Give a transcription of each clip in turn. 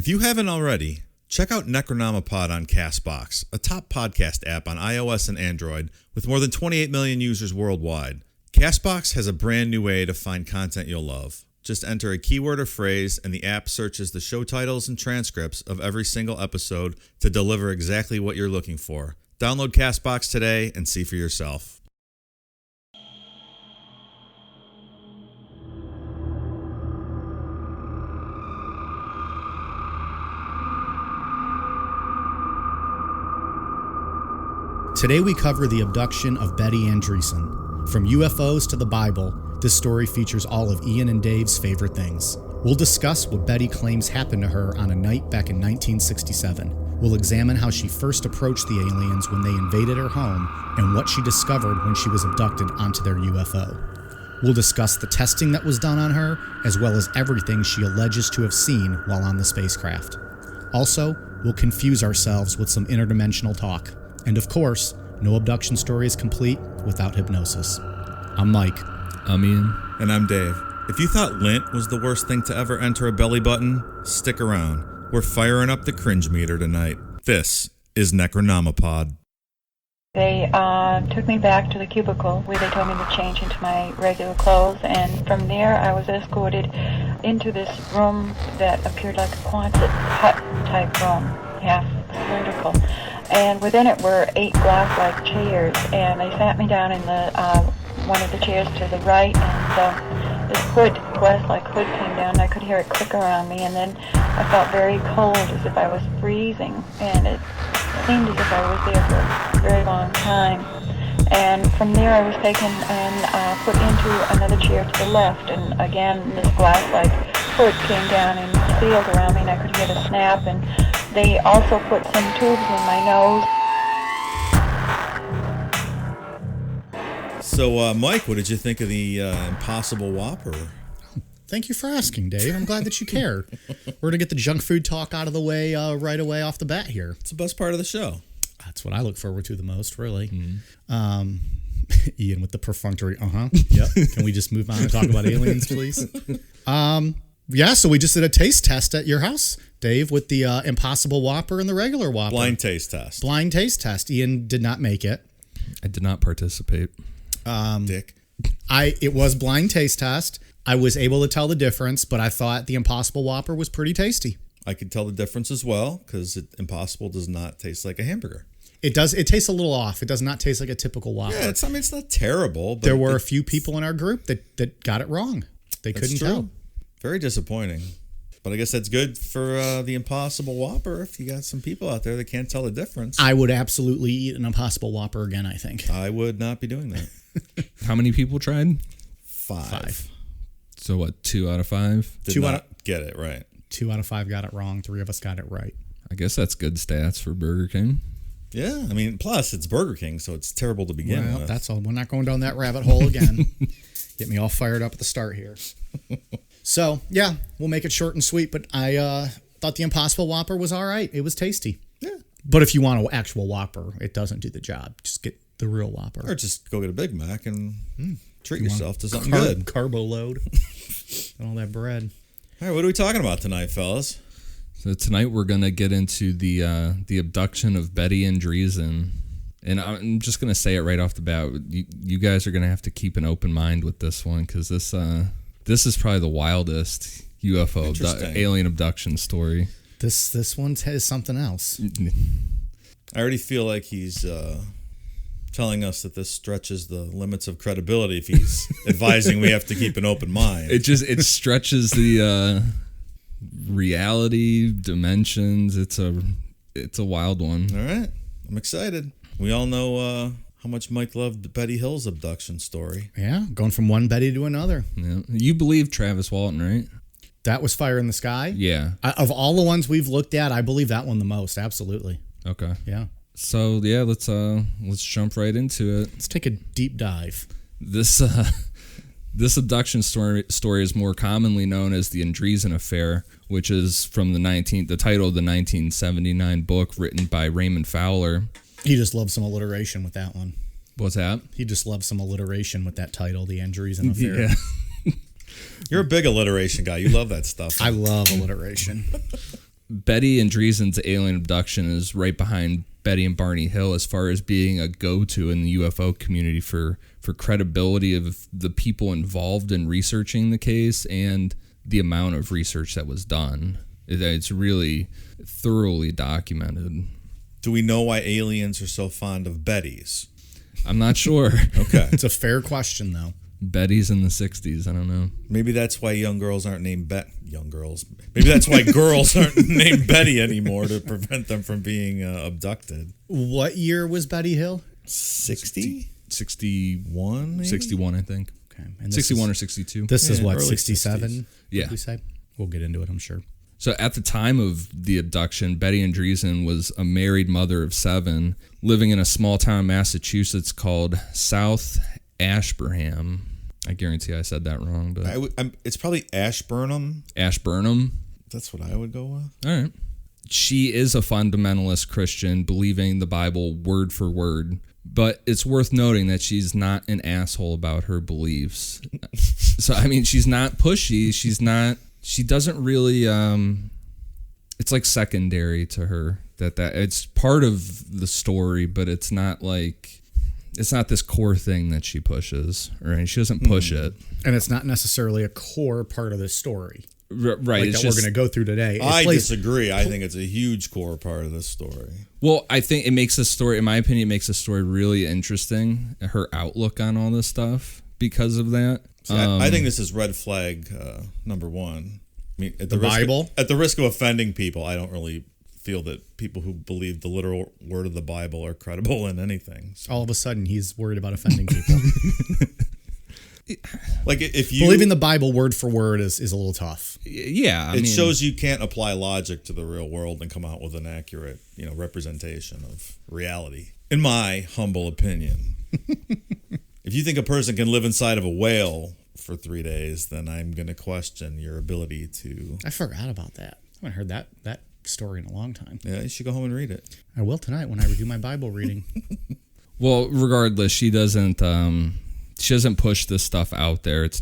If you haven't already, check out Necronomipod on CastBox, a top podcast app on iOS and Android with more than 28 million users worldwide. CastBox has a brand new way to find content you'll love. Just enter a keyword or phrase, and the app searches the show titles and transcripts of every single episode to deliver exactly what you're looking for. Download CastBox today and see for yourself. Today we cover the abduction of Betty Andreasson. From UFOs to the Bible, this story features all of Ian and Dave's favorite things. We'll discuss what Betty claims happened to her on a night back in 1967. We'll examine how she first approached the aliens when they invaded her home and what she discovered when she was abducted onto their UFO. We'll discuss the testing that was done on her, as well as everything she alleges to have seen while on the spacecraft. Also, we'll confuse ourselves with some interdimensional talk. And of course, no abduction story is complete without hypnosis. I'm Mike. I'm Ian. And I'm Dave. If you thought lint was the worst thing to ever enter a belly button, stick around. We're firing up the cringe meter tonight. This is Necronomipod. They took me back to the cubicle where they told me to change into my regular clothes, and from there I was escorted into this room that appeared like a Quonset hut type room, half cylindrical. And within it were 8 glass-like chairs, and they sat me down in the one of the chairs to the right, and this glass-like hood came down, and I could hear it click around me, and then I felt very cold, as if I was freezing, and it seemed as if I was there for a very long time. And from there I was taken and put into another chair to the left, and again this glass-like hood came down and sealed around me, and I could hear the snap, and they also put some tubes in my nose. So, Mike, what did you think of the Impossible Whopper? Thank you for asking, Dave. I'm glad that you care. We're going to get the junk food talk out of the way right away off the bat here. It's the best part of the show. That's what I look forward to the most, really. Mm-hmm. Ian with the perfunctory, Yep. Can we just move on and talk about aliens, please? Yeah, so we just did a taste test at your house, Dave, with the Impossible Whopper and the regular Whopper. Blind taste test. Blind taste test. Ian did not make it. I did not participate. Dick. It was blind taste test. I was able to tell the difference, but I thought the Impossible Whopper was pretty tasty. I could tell the difference as well, because Impossible does not taste like a hamburger. It does. It tastes a little off. It does not taste like a typical Whopper. Yeah, it's not terrible. But there were a few people in our group that got it wrong. They couldn't tell. Very disappointing. But I guess that's good for the Impossible Whopper if you got some people out there that can't tell the difference. I would absolutely eat an Impossible Whopper again, I think. I would not be doing that. How many people tried? 5. So what, 2 out of 5? Did not get it right. 2 out of 5 got it wrong. 3 of us got it right. I guess that's good stats for Burger King. Yeah, I mean, plus it's Burger King, so it's terrible to begin with. That's all. We're not going down that rabbit hole again. Get me all fired up at the start here. So, yeah, we'll make it short and sweet, but I thought the Impossible Whopper was all right. It was tasty. Yeah. But if you want an actual Whopper, it doesn't do the job. Just get the real Whopper. Or just go get a Big Mac and treat yourself to something good. Carbo load. And all that bread. All right, what are we talking about tonight, fellas? So tonight we're going to get into the abduction of Betty Andreasson. And I'm just going to say it right off the bat. You guys are going to have to keep an open mind with this one, because this is probably the wildest UFO alien abduction story. This one has something else. I already feel like he's telling us that this stretches the limits of credibility if he's advising we have to keep an open mind. It stretches the reality dimensions. It's a wild one. All right, I'm excited. We all know how much Mike loved Betty Hill's abduction story. Yeah, going from one Betty to another. Yeah. You believe Travis Walton, right? That was Fire in the Sky? Yeah. Of all the ones we've looked at, I believe that one the most. Absolutely. Okay. Yeah. So yeah, let's jump right into it. Let's take a deep dive. This abduction story is more commonly known as the Andreasson Affair, which is from the title of the 1979 book written by Raymond Fowler. He just loves some alliteration with that one. What's that? He just loves some alliteration with that title, the Andreasson Affair. Yeah. You're a big alliteration guy. You love that stuff. I love alliteration. Betty Andreassen's alien abduction is right behind Betty and Barney Hill as far as being a go-to in the UFO community for credibility of the people involved in researching the case and the amount of research that was done. It's really thoroughly documented. Do we know why aliens are so fond of Bettys? I'm not sure. Okay. It's a fair question, though. Betty's in the 60s. I don't know. Maybe that's why young girls aren't named young girls. Maybe that's why girls aren't named Betty anymore, to prevent them from being abducted. What year was Betty Hill? 60? 61, maybe? 61, I think. Okay. And 61 or 62. This is what, early 67? 60s. Yeah. We say? We'll get into it, I'm sure. So at the time of the abduction, Betty Andreasson was a married mother of 7, living in a small town in Massachusetts called South Ashburnham. I guarantee I said that wrong, but it's probably Ashburnham. Ashburnham. That's what I would go with. All right. She is a fundamentalist Christian, believing the Bible word for word. But it's worth noting that she's not an asshole about her beliefs. So, I mean, she's not pushy. She doesn't really, it's like secondary to her that it's part of the story, but it's not this core thing that she pushes, right? She doesn't push it. And it's not necessarily a core part of the story. Right. Like It's that we're going to go through today. I disagree. I think it's a huge core part of this story. Well, I think it makes the story, in my opinion, it makes the story really interesting, her outlook on all this stuff because of that. See, I think this is red flag number 1. I mean, at the risk of offending people, I don't really feel that people who believe the literal word of the Bible are credible in anything. So. All of a sudden, he's worried about offending people. Like if you believing the Bible word for word is a little tough. Yeah, it shows you can't apply logic to the real world and come out with an accurate, representation of reality. In my humble opinion, if you think a person can live inside of a whale for 3 days, then I'm going to question your ability to. I forgot about that. I haven't heard that story in a long time. Yeah, you should go home and read it. I will tonight when I review my Bible reading. Well, regardless, she doesn't push this stuff out there. It's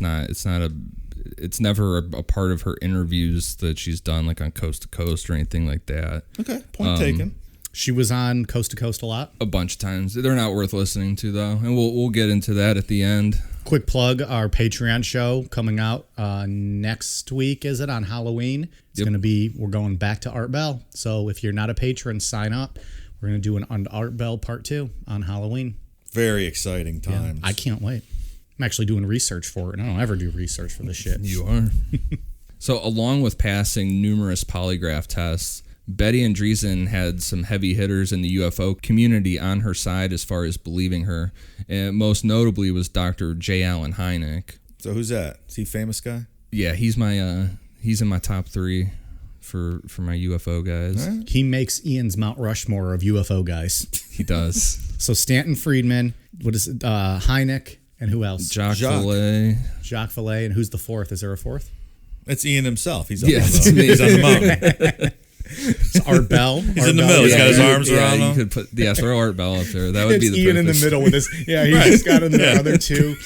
never a part of her interviews that she's done, like on Coast to Coast or anything like that. Okay, point taken. She was on Coast to Coast a lot. A bunch of times. They're not worth listening to, though, and we'll get into that at the end. Quick plug, our Patreon show coming out next week, is it, on Halloween? It's going to be, we're going back to Art Bell. So if you're not a patron, sign up. We're going to do an Art Bell Part 2 on Halloween. Very exciting times. Yeah, I can't wait. I'm actually doing research for it, and I don't ever do research for this shit. You are. So along with passing numerous polygraph tests, Betty Andreasson had some heavy hitters in the UFO community on her side as far as believing her. And most notably was Dr. J. Allen Hynek. So who's that? Is he a famous guy? Yeah, he's in my top 3 for my UFO guys. Right. He makes Ian's Mount Rushmore of UFO guys. He does. So Stanton Friedman, what is it? Hynek, and who else? Jacques Vallée. Jacques Vallée, and who's the 4th? Is there a 4th? It's Ian himself. He's It's on the mountain. It's Art Bell. He's in the middle. He's got his arms around him. You could throw Art Bell up there. That would be the Ian purpose. in the middle with his. Yeah, he's just got in the other two,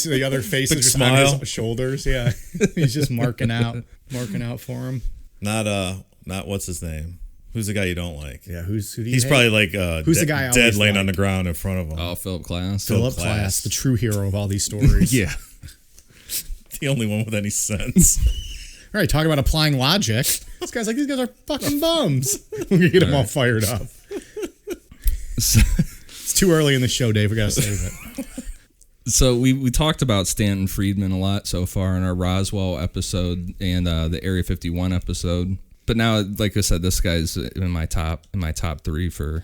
the other faces Big just smile. on his shoulders. Yeah, he's just marking out for him. Not what's his name? Who's the guy you don't like? Yeah, who do you He's hate? probably like who's the guy I dead always laying like? on the ground in front of him. Oh, Philip Glass. Philip Glass, the true hero of all these stories. Yeah. The only one with any sense. All right, talking about applying logic. These guys are fucking bums. We're gonna get them all fired up. It's too early in the show, Dave. We gotta save it. So we talked about Stanton Friedman a lot so far in our Roswell episode and the Area 51 episode. But now, like I said, this guy's in my top 3 for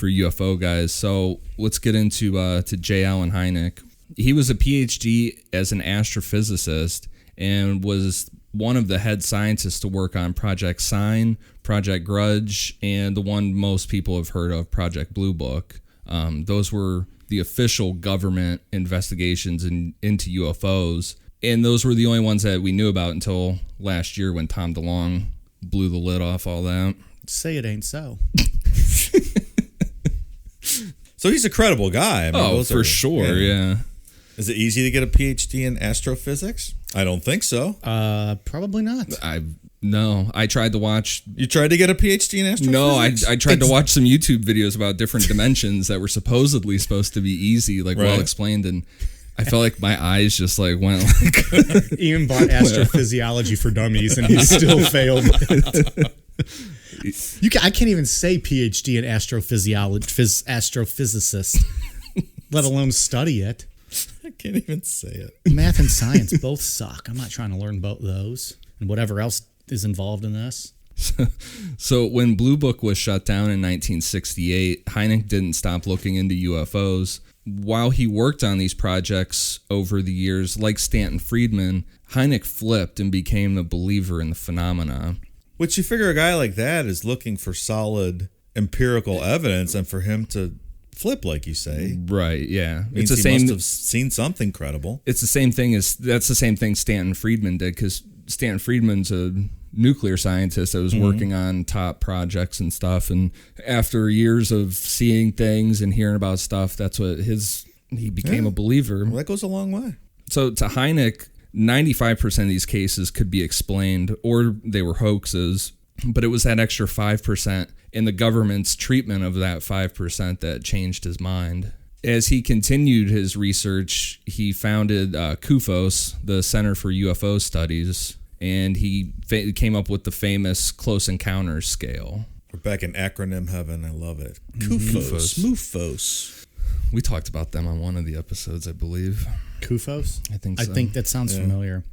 UFO guys. So let's get into to J. Allen Hynek. He was a PhD as an astrophysicist and was one of the head scientists to work on Project Sign, Project Grudge, and the one most people have heard of, Project Blue Book. Those were the official government investigations into UFOs, and those were the only ones that we knew about until last year when Tom DeLonge blew the lid off all that. Say it ain't so. So he's a credible guy. I mean, For sure, yeah. Is it easy to get a PhD in astrophysics? I don't think so. Probably not. No, I tried to watch. You tried to get a PhD in astrophysics? No, I tried to watch some YouTube videos about different dimensions that were supposedly supposed to be easy, like well explained, and I felt like my eyes just like went like. Ian bought astrophysiology for dummies, and he still failed. I can't even say PhD in astrophysicist, let alone study it. I can't even say it. Math and science both suck. I'm not trying to learn both those and whatever else is involved in this. So when Blue Book was shut down in 1968, Hynek didn't stop looking into UFOs. While he worked on these projects over the years, like Stanton Friedman, Hynek flipped and became a believer in the phenomena. Which you figure a guy like that is looking for solid empirical evidence, and for him to flip, like you say, right? Yeah, it's the same. Must have seen something credible. It's the same thing that's the same thing Stanton Friedman did, because Stanton Friedman's a nuclear scientist that was working on top projects and stuff, and after years of seeing things and hearing about stuff, that's what he became a believer. Well, that goes a long way. So to Hynek, 95% of these cases could be explained, or they were hoaxes, but it was that extra 5% in the government's treatment of that 5% that changed his mind. As he continued his research, he founded CUFOS, the Center for UFO Studies, and he came up with the famous Close Encounters scale. We're back in acronym heaven. I love it. CUFOS. MUFOS. We talked about them on one of the episodes, I believe. CUFOS? I think so. I think that sounds familiar.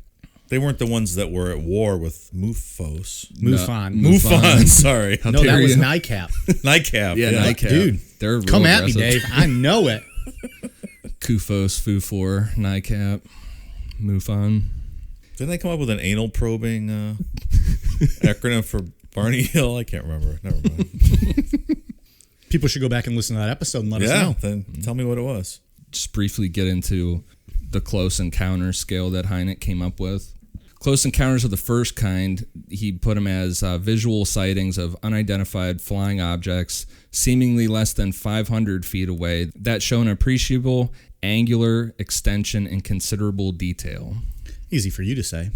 They weren't the ones that were at war with MUFOS. MUFON. Sorry. No, that was NICAP. NICAP. Yeah, NICAP. Dude, they're come at me, aggressive. Dave. I know it. CUFOS, FU4, NICAP, MUFON. Didn't they come up with an anal probing acronym for Barney Hill? I can't remember. Never mind. People should go back and listen to that episode and let us know. Then tell me what it was. Just briefly get into the Close Encounters scale that Hynek came up with. Close encounters of the first kind, he put them as visual sightings of unidentified flying objects seemingly less than 500 feet away that show an appreciable angular extension and considerable detail. Easy for you to say.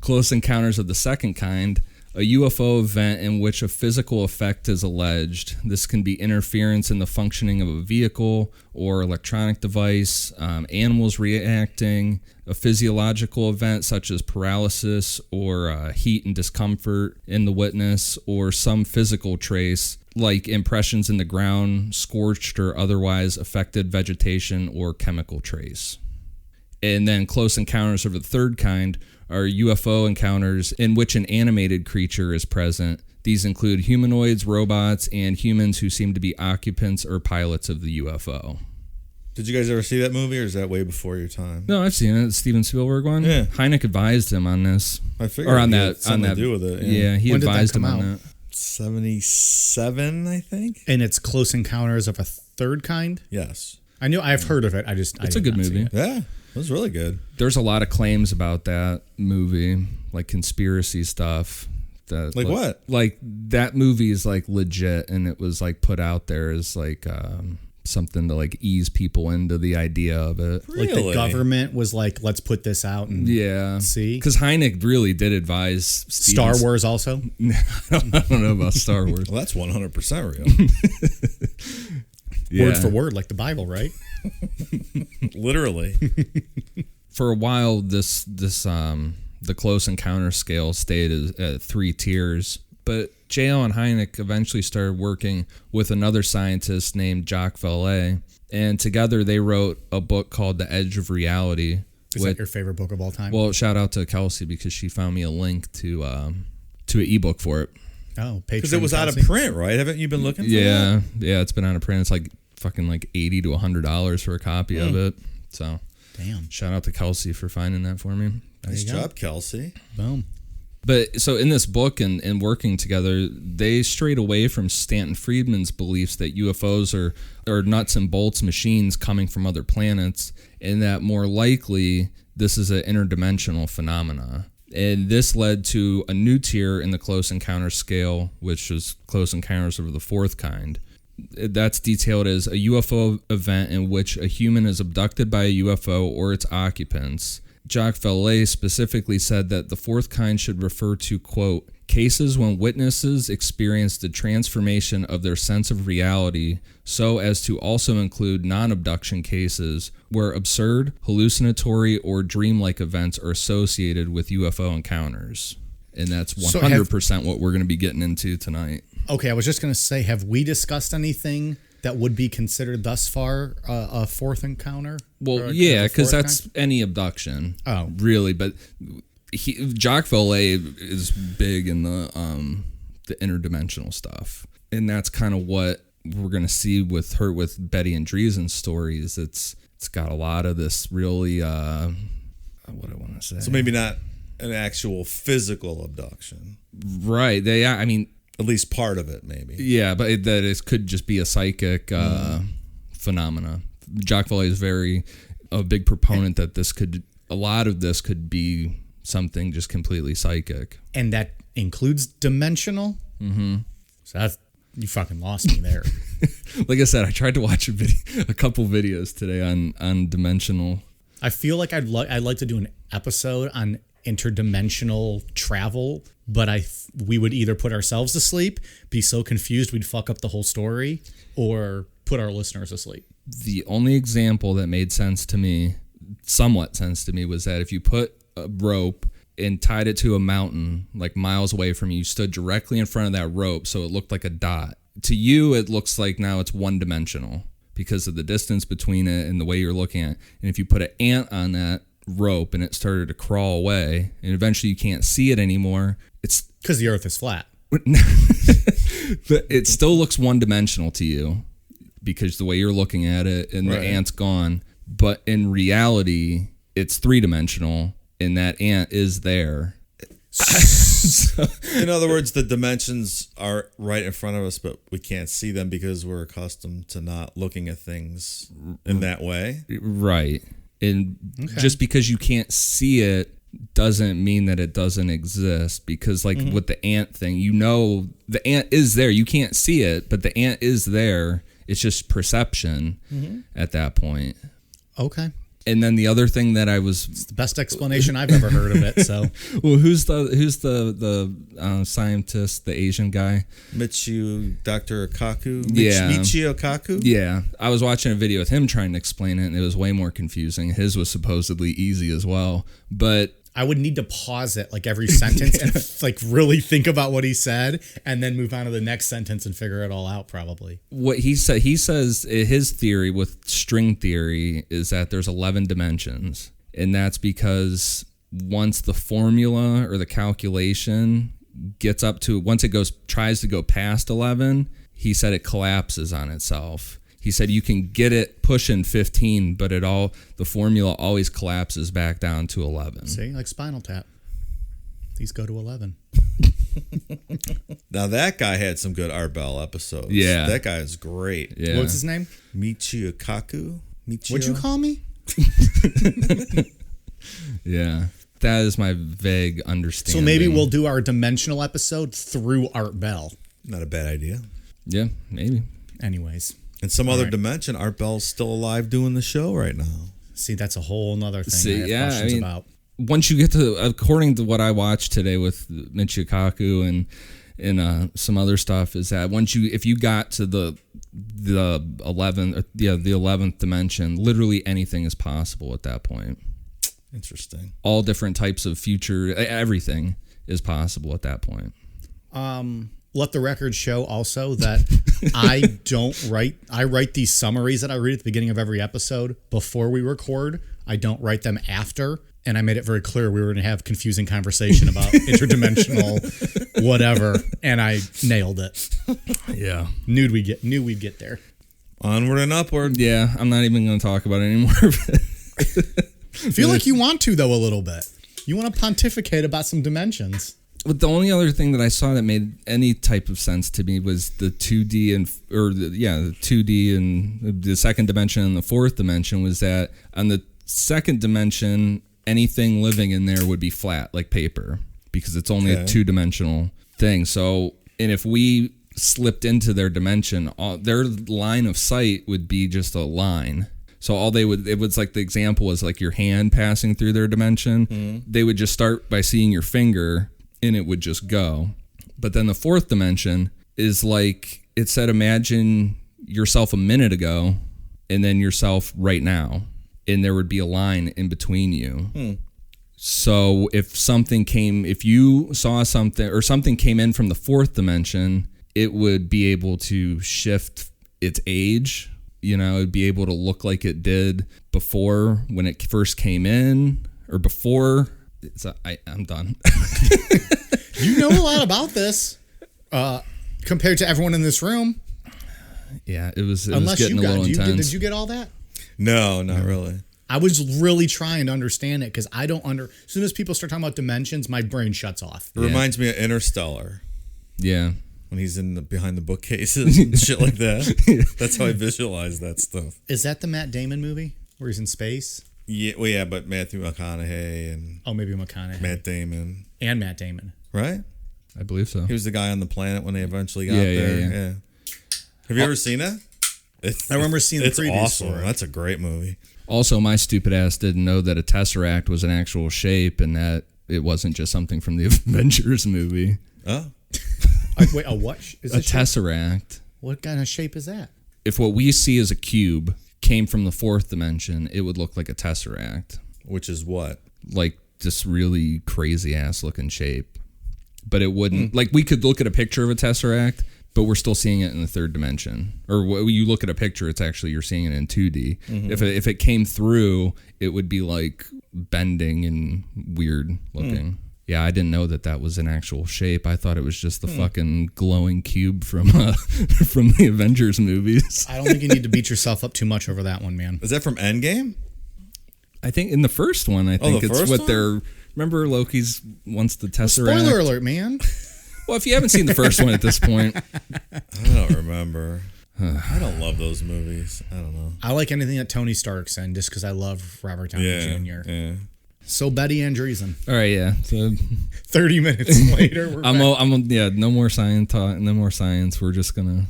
Close encounters of the second kind, a UFO event in which a physical effect is alleged. This can be interference in the functioning of a vehicle or electronic device, animals reacting, a physiological event such as paralysis or heat and discomfort in the witness, or some physical trace like impressions in the ground, scorched or otherwise affected vegetation or chemical trace. And then close encounters of the third kind are UFO encounters in which an animated creature is present. These include humanoids, robots, and humans who seem to be occupants or pilots of the UFO. Did you guys ever see that movie, or is that way before your time? No, I've seen it. Steven Spielberg one. Yeah. Hynek advised him on this. I figured or on he that. had something to do with it. Yeah, he When did that advised come him on out? that. 77, I think. And it's Close Encounters of a Third Kind? Yes. I've heard of it. It's a good movie. Yeah, it was really good. There's a lot of claims about that movie, like conspiracy stuff. That Like what? Like that movie is like legit, and it was like put out there as like something to like ease people into the idea of it. Really? Like the government was like, let's put this out and see. Because Hynek really did advise Star Wars also? I don't know about Star Wars. Well, that's 100% real. Word for word, like the Bible, right? Literally. For a while, the Close Encounter scale stayed at 3 tiers, but J. Allen Hynek eventually started working with another scientist named Jacques Vallée, and together they wrote a book called The Edge of Reality. Is that your favorite book of all time? Well, shout out to Kelsey because she found me a link to an ebook for it. Oh, because it was out of print, right? Haven't you been looking for that? Yeah, it's been out of print. It's like fucking like $80 to $100 for a copy of it. So, damn. Shout out to Kelsey for finding that for me. Nice job, Kelsey. Boom. But so in this book and working together, they strayed away from Stanton Friedman's beliefs that UFOs are nuts and bolts machines coming from other planets, and that more likely this is an interdimensional phenomena. And this led to a new tier in the Close Encounter scale, which was Close Encounters of the fourth kind. That's detailed as a UFO event in which a human is abducted by a UFO or its occupants. Jacques Vallée specifically said that the fourth kind should refer to, quote, cases when witnesses experience the transformation of their sense of reality so as to also include non-abduction cases where absurd, hallucinatory, or dreamlike events are associated with UFO encounters. And that's 100% what we're going to be getting into tonight. Okay, I was just going to say, have we discussed anything that would be considered thus far a fourth encounter? Well, yeah, because that's any abduction. Oh. Really, but Jacques Vallée is big in the interdimensional stuff. And that's kind of what we're going to see with Betty Andreasson's stories. It's got a lot of this really, what I want to say. So maybe not an actual physical abduction. Right. I mean, at least part of it, maybe. Yeah, but it could just be a psychic phenomena. Jacques Vallée is a big proponent that a lot of this could be something just completely psychic. And that includes dimensional? Mm-hmm. So you fucking lost me there. Like I said, I tried to watch a couple videos today on dimensional. I feel like I'd like to do an episode on interdimensional travel, but we would either put ourselves to sleep, be so confused we'd fuck up the whole story, or put our listeners to sleep. The only example that made somewhat sense to me, was that if you put a rope and tied it to a mountain like miles away from you, you stood directly in front of that rope so it looked like a dot. To you, it looks like now it's one-dimensional because of the distance between it and the way you're looking at it. And if you put an ant on that rope and it started to crawl away and eventually you can't see it anymore, it's because the earth is flat. But it still looks one-dimensional to you because the way you're looking at it, and the ant's gone. But in reality, it's three-dimensional and that ant is there. So, in other words, the dimensions are right in front of us, but we can't see them because we're accustomed to not looking at things in that way. Right. And just because you can't see it doesn't mean that it doesn't exist. Because with the ant thing, the ant is there. You can't see it, but the ant is there. It's just perception at that point. Okay. And then the other thing that it's the best explanation I've ever heard of it. So, well, who's the scientist, the Asian guy? Dr. Kaku? Michio Kaku? Yeah. I was watching a video with him trying to explain it, and it was way more confusing. His was supposedly easy as well. But I would need to pause it like every sentence and really think about what he said and then move on to the next sentence and figure it all out probably. What he says his theory with string theory is that there's 11 dimensions. And that's because once the formula or the calculation gets up to, once it tries to go past 11, he said it collapses on itself. He said you can get it pushing 15, but the formula always collapses back down to 11. See, like Spinal Tap. These go to 11. Now that guy had some good Art Bell episodes. Yeah. That guy is great. Yeah. What's his name? Michio Kaku. What'd you call me? Yeah. That is my vague understanding. So maybe we'll do our dimensional episode through Art Bell. Not a bad idea. Yeah, maybe. Anyways. In some other dimension, Art Bell's still alive doing the show right now. See, that's a whole nother thing I have questions about. Once you get to, according to what I watched today with Michio Kaku and some other stuff, is that if you got to the 11th dimension, literally anything is possible at that point. Interesting. All different types of future, everything is possible at that point. Let the record show also that I write these summaries that I read at the beginning of every episode before we record. I don't write them after. And I made it very clear we were going to have confusing conversation about interdimensional whatever. And I nailed it. Yeah. Knew we'd get there. Onward and upward. Yeah. I'm not even going to talk about it anymore. I feel like you want to, though, a little bit. You want to pontificate about some dimensions. But the only other thing that I saw that made any type of sense to me was the 2D the 2D and the second dimension and the fourth dimension, was that on the second dimension, anything living in there would be flat like paper because it's only a two-dimensional thing. So, and if we slipped into their dimension, their line of sight would be just a line. So it was like the example was like your hand passing through their dimension. They would just start by seeing your finger and it would just go. But then the fourth dimension is like, it said, imagine yourself a minute ago and then yourself right now. And there would be a line in between you. So if you saw something or something came in from the fourth dimension, it would be able to shift its age. You know, it'd be able to look like it did before when it first came in or before. I'm done. You know a lot about this compared to everyone in this room. Yeah, it was Unless getting a little intense. Did you get all that? No, not really. I was really trying to understand it because I don't as soon as people start talking about dimensions, my brain shuts off. It reminds me of Interstellar. Yeah. When he's behind the bookcases and shit like that. That's how I visualize that stuff. Is that the Matt Damon movie where he's in space? Yeah, well, yeah, but Matthew McConaughey and maybe McConaughey. Matt Damon. And Matt Damon. Right? I believe so. He was the guy on the planet when they eventually got there. Yeah. Have you ever seen it? I remember seeing the previews awesome. for it. That's a great movie. Also, my stupid ass didn't know that a tesseract was an actual shape and that it wasn't just something from the Avengers movie. Oh. Wait, a what? A tesseract. What kind of shape is that? If what we see as a cube came from the fourth dimension, it would look like a tesseract. Which is what? Like this really crazy ass looking shape. But it wouldn't, like we could look at a picture of a tesseract, but we're still seeing it in the third dimension. Or when you look at a picture, it's actually, you're seeing it in 2D. If it came through, it would be like bending and weird looking. Yeah, I didn't know that was an actual shape. I thought it was just the fucking glowing cube from the Avengers movies. I don't think you need to beat yourself up too much over that one, man. Is that from Endgame? I think in the first one, it's what one? they're... Remember Loki's wants the Tesseract? Spoiler alert, man. Well, if you haven't seen the first one at this point... I don't remember. I don't love those movies. I don't know. I like anything that Tony Stark's in just because I love Robert Downey Jr. Yeah. So Betty Andreasson. All right, yeah. So 30 minutes later, we're back. No more science talk, no more science. We're just gonna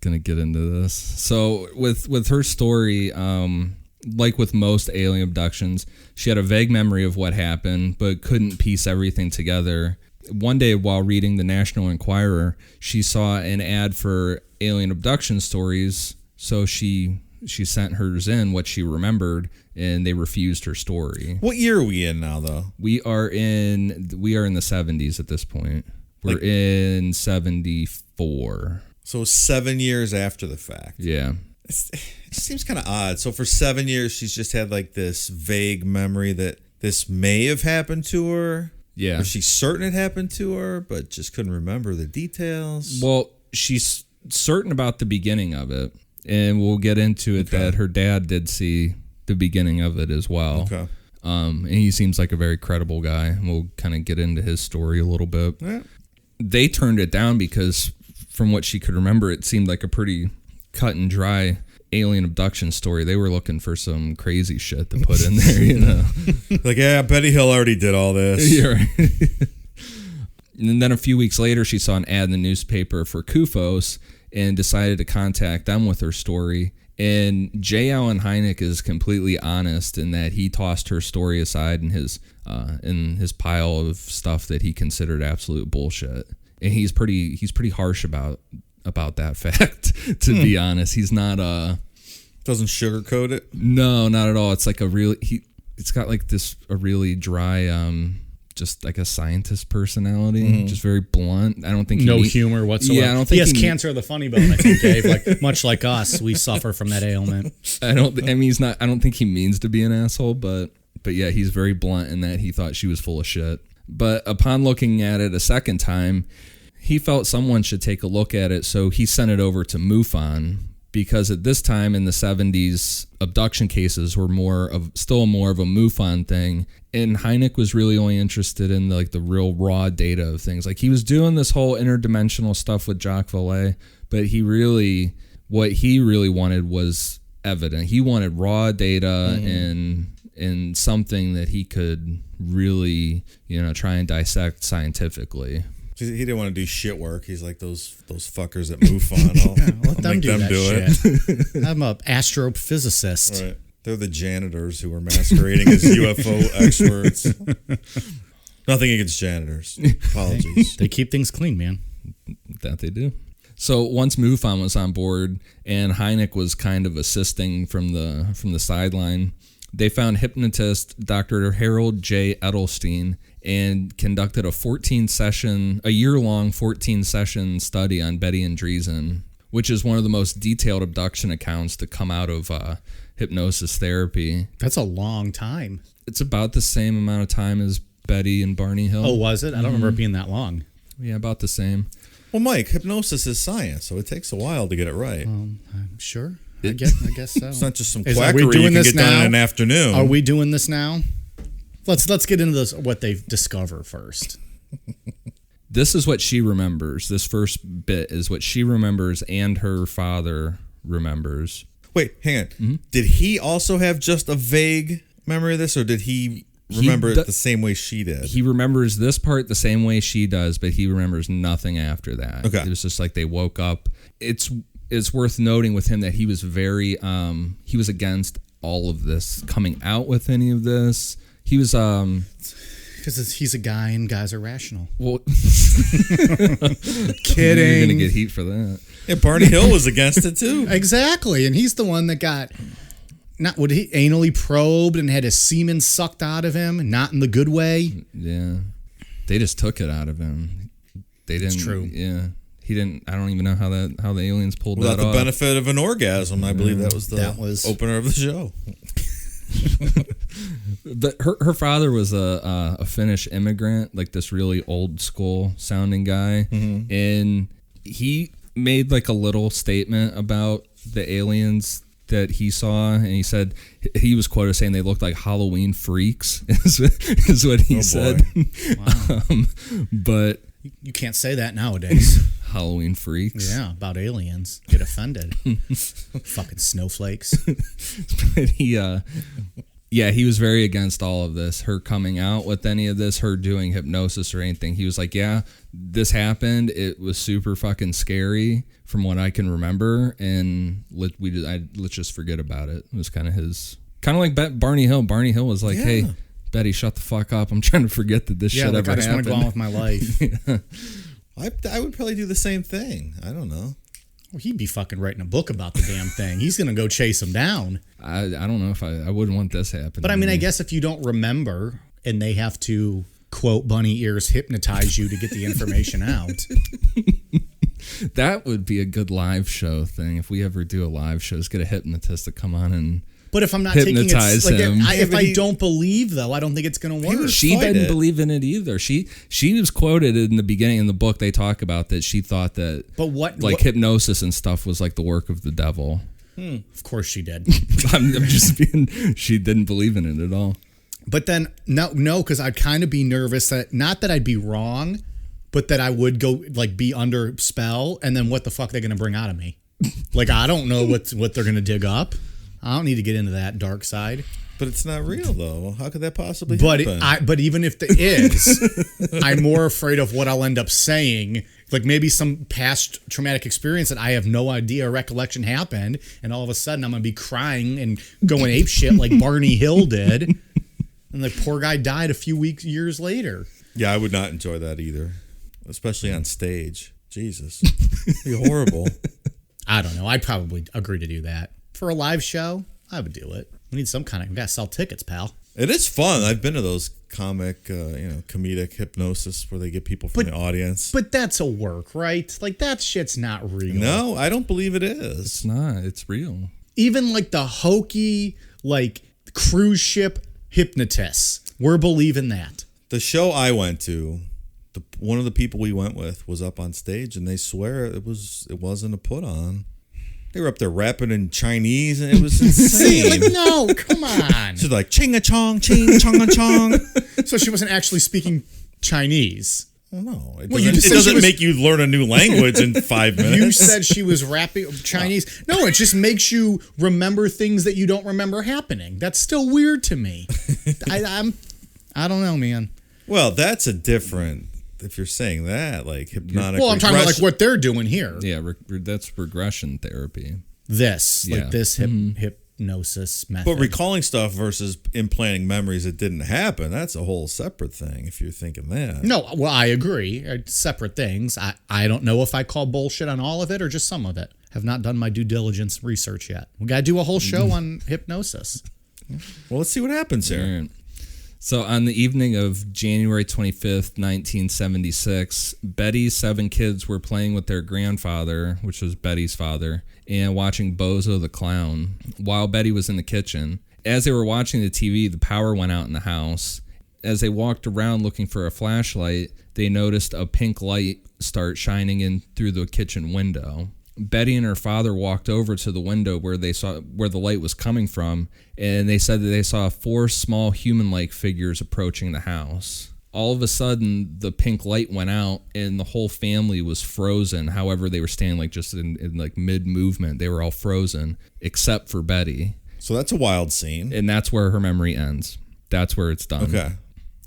get into this. So with her story, like with most alien abductions, she had a vague memory of what happened, but couldn't piece everything together. One day, while reading the National Enquirer, she saw an ad for alien abduction stories, so she sent hers in, what she remembered, and they refused her story. What year are we in now, though? We are in the 70s at this point. We're in 74. So 7 years after the fact. Yeah. It seems kind of odd. So for 7 years, she's just had like this vague memory that this may have happened to her. Yeah. Or she's certain it happened to her, but just couldn't remember the details. Well, she's certain about the beginning of it, and we'll get into it that her dad did see the beginning of it as well. Okay. And he seems like a very credible guy. We'll kind of get into his story a little bit. Yeah. They turned it down because from what she could remember, it seemed like a pretty cut and dry alien abduction story. They were looking for some crazy shit to put in there, you know. Like, yeah, Betty Hill already did all this. Yeah, right. And then a few weeks later, she saw an ad in the newspaper for CUFOS and decided to contact them with her story. And J. Allen Hynek is completely honest in that he tossed her story aside in his pile of stuff that he considered absolute bullshit. And he's pretty harsh about that fact, to be honest. He's not doesn't sugarcoat it. No, not at all. It's like it's got like a really dry just like a scientist personality, just very blunt. I don't think humor whatsoever. Yeah, I don't think he has cancer of the funny bone. I think, Dave. Like much like us, we suffer from that ailment. I don't think he means to be an asshole, but yeah, he's very blunt in that he thought she was full of shit. But upon looking at it a second time, he felt someone should take a look at it, so he sent it over to MUFON. Because at this time in the 70s, abduction cases were still more of a MUFON thing. And Hynek was really only interested in the real raw data of things. Like he was doing this whole interdimensional stuff with Jacques Vallée, but what he really wanted was evidence. He wanted raw data and something that he could really, try and dissect scientifically. He didn't want to do shit work. He's like those fuckers at MUFON. Let them do that shit. I'm an astrophysicist. Right. They're the janitors who are masquerading as UFO experts. Nothing against janitors. Apologies. They keep things clean, man. That they do. So once MUFON was on board and Hynek was kind of assisting from the sideline, they found hypnotist Dr. Harold J. Edelstein and conducted a year-long 14-session study on Betty Andreasson, which is one of the most detailed abduction accounts to come out of hypnosis therapy. That's a long time. It's about the same amount of time as Betty and Barney Hill. Oh, was it? I don't remember it being that long. Yeah, about the same. Well, Mike, hypnosis is science, so it takes a while to get it right. I'm sure. I guess so. It's not just some Are we quackery you doing can this get done now? in an afternoon. Are we doing this now? Let's get into this, what they discover first. This is what she remembers. This first bit is what she remembers and her father remembers. Wait, hang on. Did he also have just a vague memory of this, or did he remember it the same way she did? He remembers this part the same way she does, but he remembers nothing after that. Okay. It was just like they woke up. It's worth noting with him that he was very he was against all of this, coming out with any of this. He was Because he's a guy and guys are rational. well Kidding. You're gonna get heat for that. Yeah, Barney Hill was against it too. Exactly. And he's the one that got anally probed and had his semen sucked out of him, not in the good way. Yeah. They just took it out of him. They didn't. It's true. Yeah. He didn't. I don't even know how the aliens pulled Without that the off. benefit of an orgasm, I believe that was the opener of the show. But her father was a Finnish immigrant, like this really old school sounding guy, and he made like a little statement about the aliens that he saw, and he said he was quoted saying they looked like Halloween freaks is what he said. Wow. But You can't say that nowadays. Halloween freaks. Yeah, about aliens. Get offended. Fucking snowflakes. But he was very against all of this, her coming out with any of this, her doing hypnosis or anything. He was like, yeah, this happened. It was super fucking scary from what I can remember, and let's just forget about it. It was kind of like Barney Hill. Barney Hill was like, hey, Betty, shut the fuck up. I'm trying to forget that this shit ever happened. I just want to go on with my life. I would probably do the same thing. I don't know. Well, he'd be fucking writing a book about the damn thing. He's going to go chase him down. I don't know if I wouldn't want this happening. But I mean, I guess if you don't remember and they have to, quote, bunny ears, hypnotize you to get the information out. That would be a good live show thing. If we ever do a live show, just get a hypnotist to come on and But if I'm not hypnotize taking it, him. if I don't believe, though, I don't think it's going to work. She didn't believe in it either. She was quoted in the beginning in the book. They talk about that she thought that, hypnosis and stuff was like the work of the devil. Of course she did. I'm just being. She didn't believe in it at all. But then no, because I'd kind of be nervous that not that I'd be wrong, but that I would go be under spell, and then what the fuck they're going to bring out of me? I don't know what they're going to dig up. I don't need to get into that dark side. But it's not real, though. How could that possibly happen? But even if it is, I'm more afraid of what I'll end up saying. Maybe some past traumatic experience that I have no idea or recollection happened, and all of a sudden I'm going to be crying and going apeshit like Barney Hill did. And the poor guy died a few years later. Yeah, I would not enjoy that either, especially on stage. Jesus. It'd be horrible. I don't know. I'd probably agree to do that. For a live show, I would do it. We need some kind of... We got to sell tickets, pal. It is fun. I've been to those comedic hypnosis where they get people from the audience. But that's a work, right? That shit's not real. No, I don't believe it is. It's not. It's real. Even the hokey, cruise ship hypnotists. We're believing that. The show I went to, one of the people we went with was up on stage, and they swear it wasn't a put on. They were up there rapping in Chinese, and it was insane. No, come on. So ching-a-chong, ching-chong-a-chong. So she wasn't actually speaking Chinese. Well, no. It doesn't, doesn't make you learn a new language in 5 minutes. You said she was rapping Chinese. No, it just makes you remember things that you don't remember happening. That's still weird to me. I don't know, man. Well, that's a different... If you're saying that, hypnotic. Well, I'm talking about what they're doing here. Yeah, that's regression therapy. This, Yeah. this hypnosis method. But recalling stuff versus implanting memories that didn't happen, that's a whole separate thing if you're thinking that. No, well, I agree. Separate things. I don't know if I call bullshit on all of it or just some of it. Have not done my due diligence research yet. We got to do a whole show on hypnosis. Well, let's see what happens here. Right. So on the evening of January 25th, 1976, Betty's 7 kids were playing with their grandfather, which was Betty's father, and watching Bozo the Clown while Betty was in the kitchen. As they were watching the TV, the power went out in the house. As they walked around looking for a flashlight, they noticed a pink light start shining in through the kitchen window. Betty and her father walked over to the window where they saw where the light was coming from, and they said that they saw 4 small human-like figures approaching the house. All of a sudden, the pink light went out, and the whole family was frozen. However, they were standing like just in like mid-movement. They were all frozen, except for Betty. So that's a wild scene. And that's where her memory ends. That's where it's done. Okay.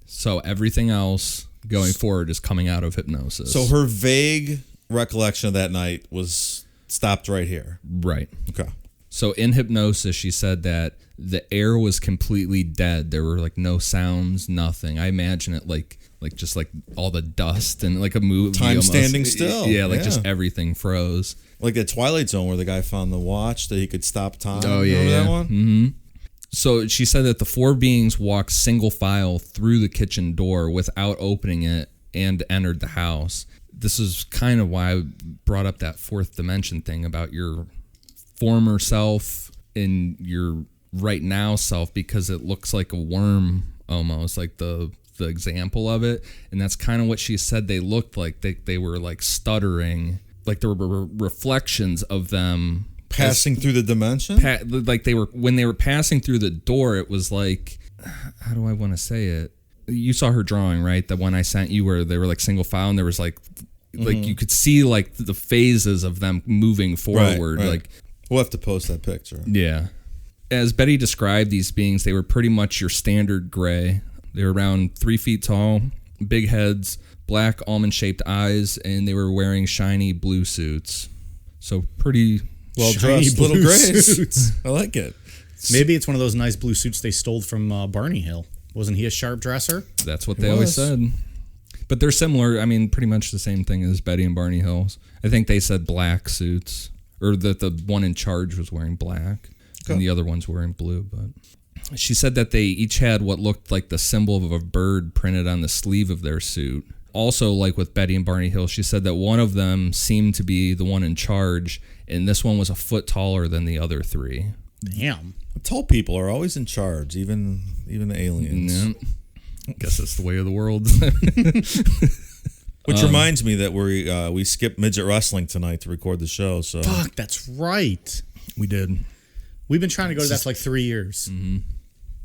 So everything else going forward is coming out of hypnosis. So her vague recollection of that night was stopped right here. Right. Okay. So in hypnosis, she said that the air was completely dead. There were like no sounds, nothing. I imagine it like just like all the dust and like a movie. Time almost. standing still. Yeah, like just everything froze. Like the Twilight Zone where the guy found the watch that he could stop time. Oh, yeah. Remember that one? Mm-hmm. So she said that the 4 beings walked single file through the kitchen door without opening it and entered the house. This is kind of why I brought up that 4th dimension thing about your former self and your right now self, because it looks like a worm almost, like the example of it. And that's kind of what she said they looked like. They were like stuttering, like there were reflections of them Passing through the dimension? Like when they were passing through the door, it was like, how do I want to say it? You saw her drawing, right? The one I sent you where they were like single file and there was like you could see like the phases of them moving forward. Right. Like We'll have to post that picture. Yeah. As Betty described these beings, they were pretty much your standard gray. They were around 3 feet tall, big heads, black almond-shaped eyes, and they were wearing shiny blue suits. So pretty well-dressed little grays. I like it. Maybe it's one of those nice blue suits they stole from Barney Hill. Wasn't he a sharp dresser? That's what they always said. But they're similar. I mean, pretty much the same thing as Betty and Barney Hills. I think they said black suits, or that the one in charge was wearing black, and the other one's wearing blue. But she said that they each had what looked like the symbol of a bird printed on the sleeve of their suit. Also, like with Betty and Barney Hill, she said that one of them seemed to be the one in charge, and this one was a foot taller than the other 3. Damn. Tall people are always in charge, even the aliens. Yeah. I guess that's the way of the world. Which reminds me that we skipped midget wrestling tonight to record the show. So Fuck, that's right. We did. We've been trying to go to that for like 3 years. Mm-hmm.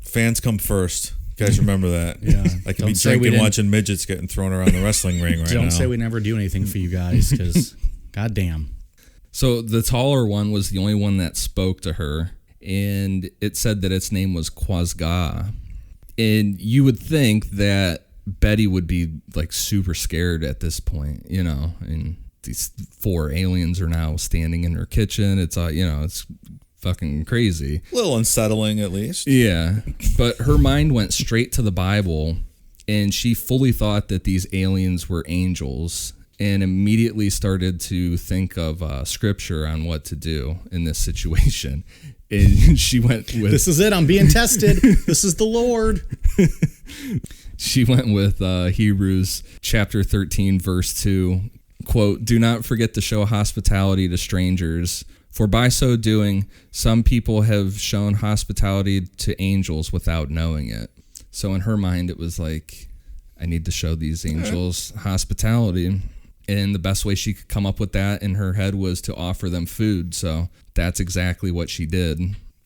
Fans come first. You guys remember that? Yeah. I could be drinking, watching midgets getting thrown around the wrestling ring right now. Don't say we never do anything for you guys, because goddamn. So the taller one was the only one that spoke to her, and it said that its name was Quasga. And you would think that Betty would be like super scared at this point, you know, and these 4 aliens are now standing in her kitchen. It's it's fucking crazy. A little unsettling, at least. Yeah, but her mind went straight to the Bible, and she fully thought that these aliens were angels, and immediately started to think of scripture on what to do in this situation. And she went with, this is it, I'm being tested. This is the Lord. She went with Hebrews chapter 13, verse 2. Quote, "Do not forget to show hospitality to strangers, for by so doing, some people have shown hospitality to angels without knowing it." So in her mind, it was like, I need to show these angels hospitality. And the best way she could come up with that in her head was to offer them food. So that's exactly what she did.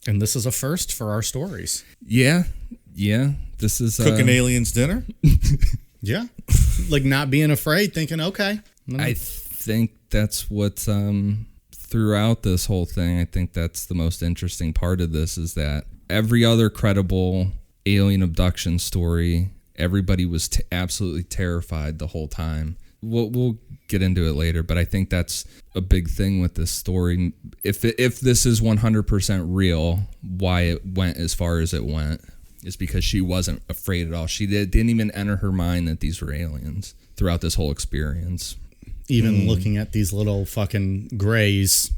And this is a first for our stories. Yeah. This is cooking aliens dinner. Yeah. Like not being afraid, thinking, okay. I think that's what throughout this whole thing, I think that's the most interesting part of this, is that every other credible alien abduction story, everybody was absolutely terrified the whole time. we'll get into it later, but I think that's a big thing with this story. If this is 100% real, why it went as far as it went is because she wasn't afraid at all. She didn't even enter her mind that these were aliens throughout this whole experience. Even looking at these little fucking grays.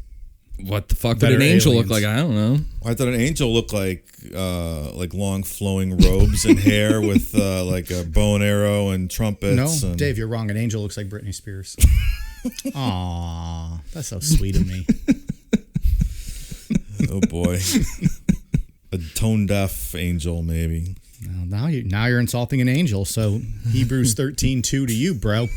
What the fuck did an angel look like? I don't know. I thought an angel looked like long flowing robes and hair with like a bow and arrow and trumpets. No, Dave, you're wrong. An angel looks like Britney Spears. Aw, that's so sweet of me. Oh boy, a tone deaf angel maybe. Now you're insulting an angel. So Hebrews 13:2 to you, bro.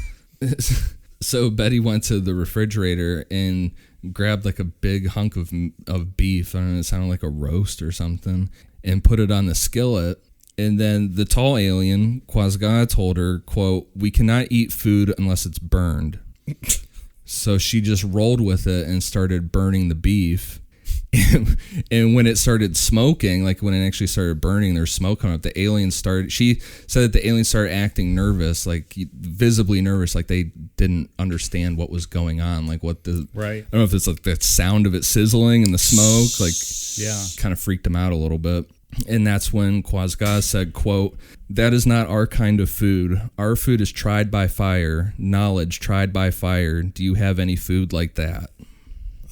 So Betty went to the refrigerator and grabbed like a big hunk of beef. I don't know, it sounded like a roast or something, and put it on the skillet. And then the tall alien, Quasga, told her, quote, "We cannot eat food unless it's burned." So she just rolled with it and started burning the beef. And when it started smoking, like when it actually started burning, there's smoke coming up. She said that the aliens started acting nervous, like visibly nervous, like they didn't understand what was going on. Like what the, right. I don't know if it's like the sound of it sizzling and the smoke, like yeah, kind of freaked them out a little bit. And that's when Quasga said, quote, "That is not our kind of food. Our food is tried by fire, knowledge tried by fire. Do you have any food like that?"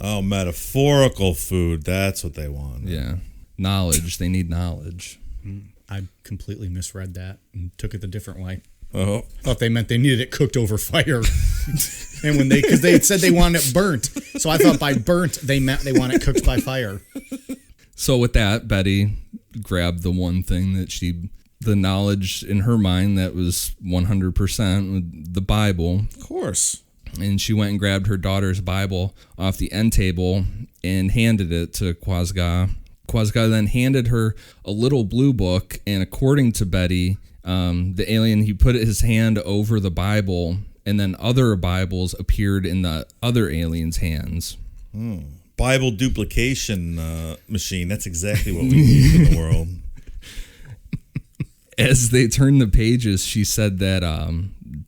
Oh, metaphorical food. That's what they want. Yeah. Knowledge. They need knowledge. I completely misread that and took it the different way. Oh. Thought they meant they needed it cooked over fire. And because they had said they wanted it burnt. So I thought by burnt, they meant they want it cooked by fire. So with that, Betty grabbed the one thing that the knowledge in her mind that was 100%, the Bible. Of course. And she went and grabbed her daughter's Bible off the end table and handed it to Quasga. Quasga then handed her a little blue book, and according to Betty, the alien, he put his hand over the Bible, and then other Bibles appeared in the other alien's hands. Bible duplication machine. That's exactly what we need in the world. As they turned the pages, she said that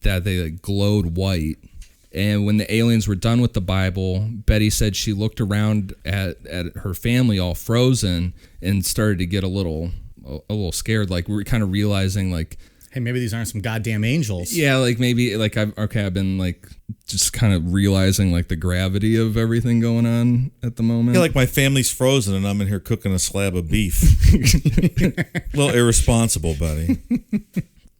they glowed white. And when the aliens were done with the Bible, Betty said she looked around at her family all frozen and started to get a little scared. Like we were kind of realizing like, hey, maybe these aren't some goddamn angels. Yeah, like maybe like I've been like just kind of realizing like the gravity of everything going on at the moment. Yeah, like my family's frozen and I'm in here cooking a slab of beef. A little irresponsible, Betty.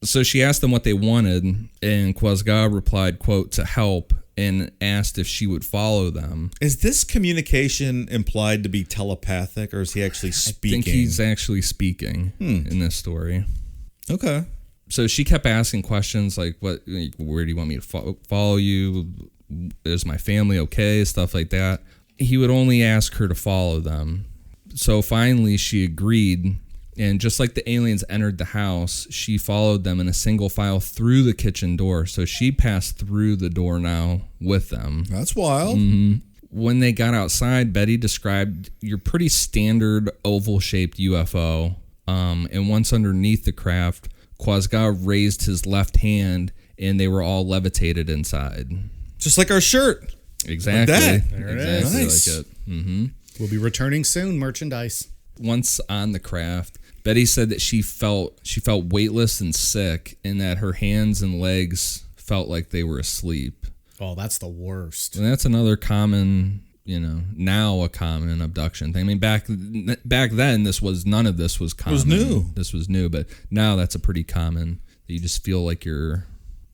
So she asked them what they wanted, and Quasga replied, quote, "to help," and asked if she would follow them. Is this communication implied to be telepathic, or is he actually speaking? I think he's actually speaking in this story. Okay. So she kept asking questions like, where do you want me to follow you? Is my family okay? Stuff like that. He would only ask her to follow them. So finally she agreed. And just like the aliens entered the house, she followed them in a single file through the kitchen door. So she passed through the door now with them. That's wild. Mm-hmm. When they got outside, Betty described your pretty standard oval-shaped UFO. And once underneath the craft, Quasga raised his left hand, and they were all levitated inside. Just like our shirt. Exactly. Like that. There it is. Nice. Like it. Mm-hmm. We'll be returning soon, merchandise. Once on the craft, Betty said that she felt weightless and sick, and that her hands and legs felt like they were asleep. Oh, that's the worst. And that's another common, now a common abduction thing. I mean, back then, none of this was common. It was new. This was new, but now that's a pretty common. That you just feel like your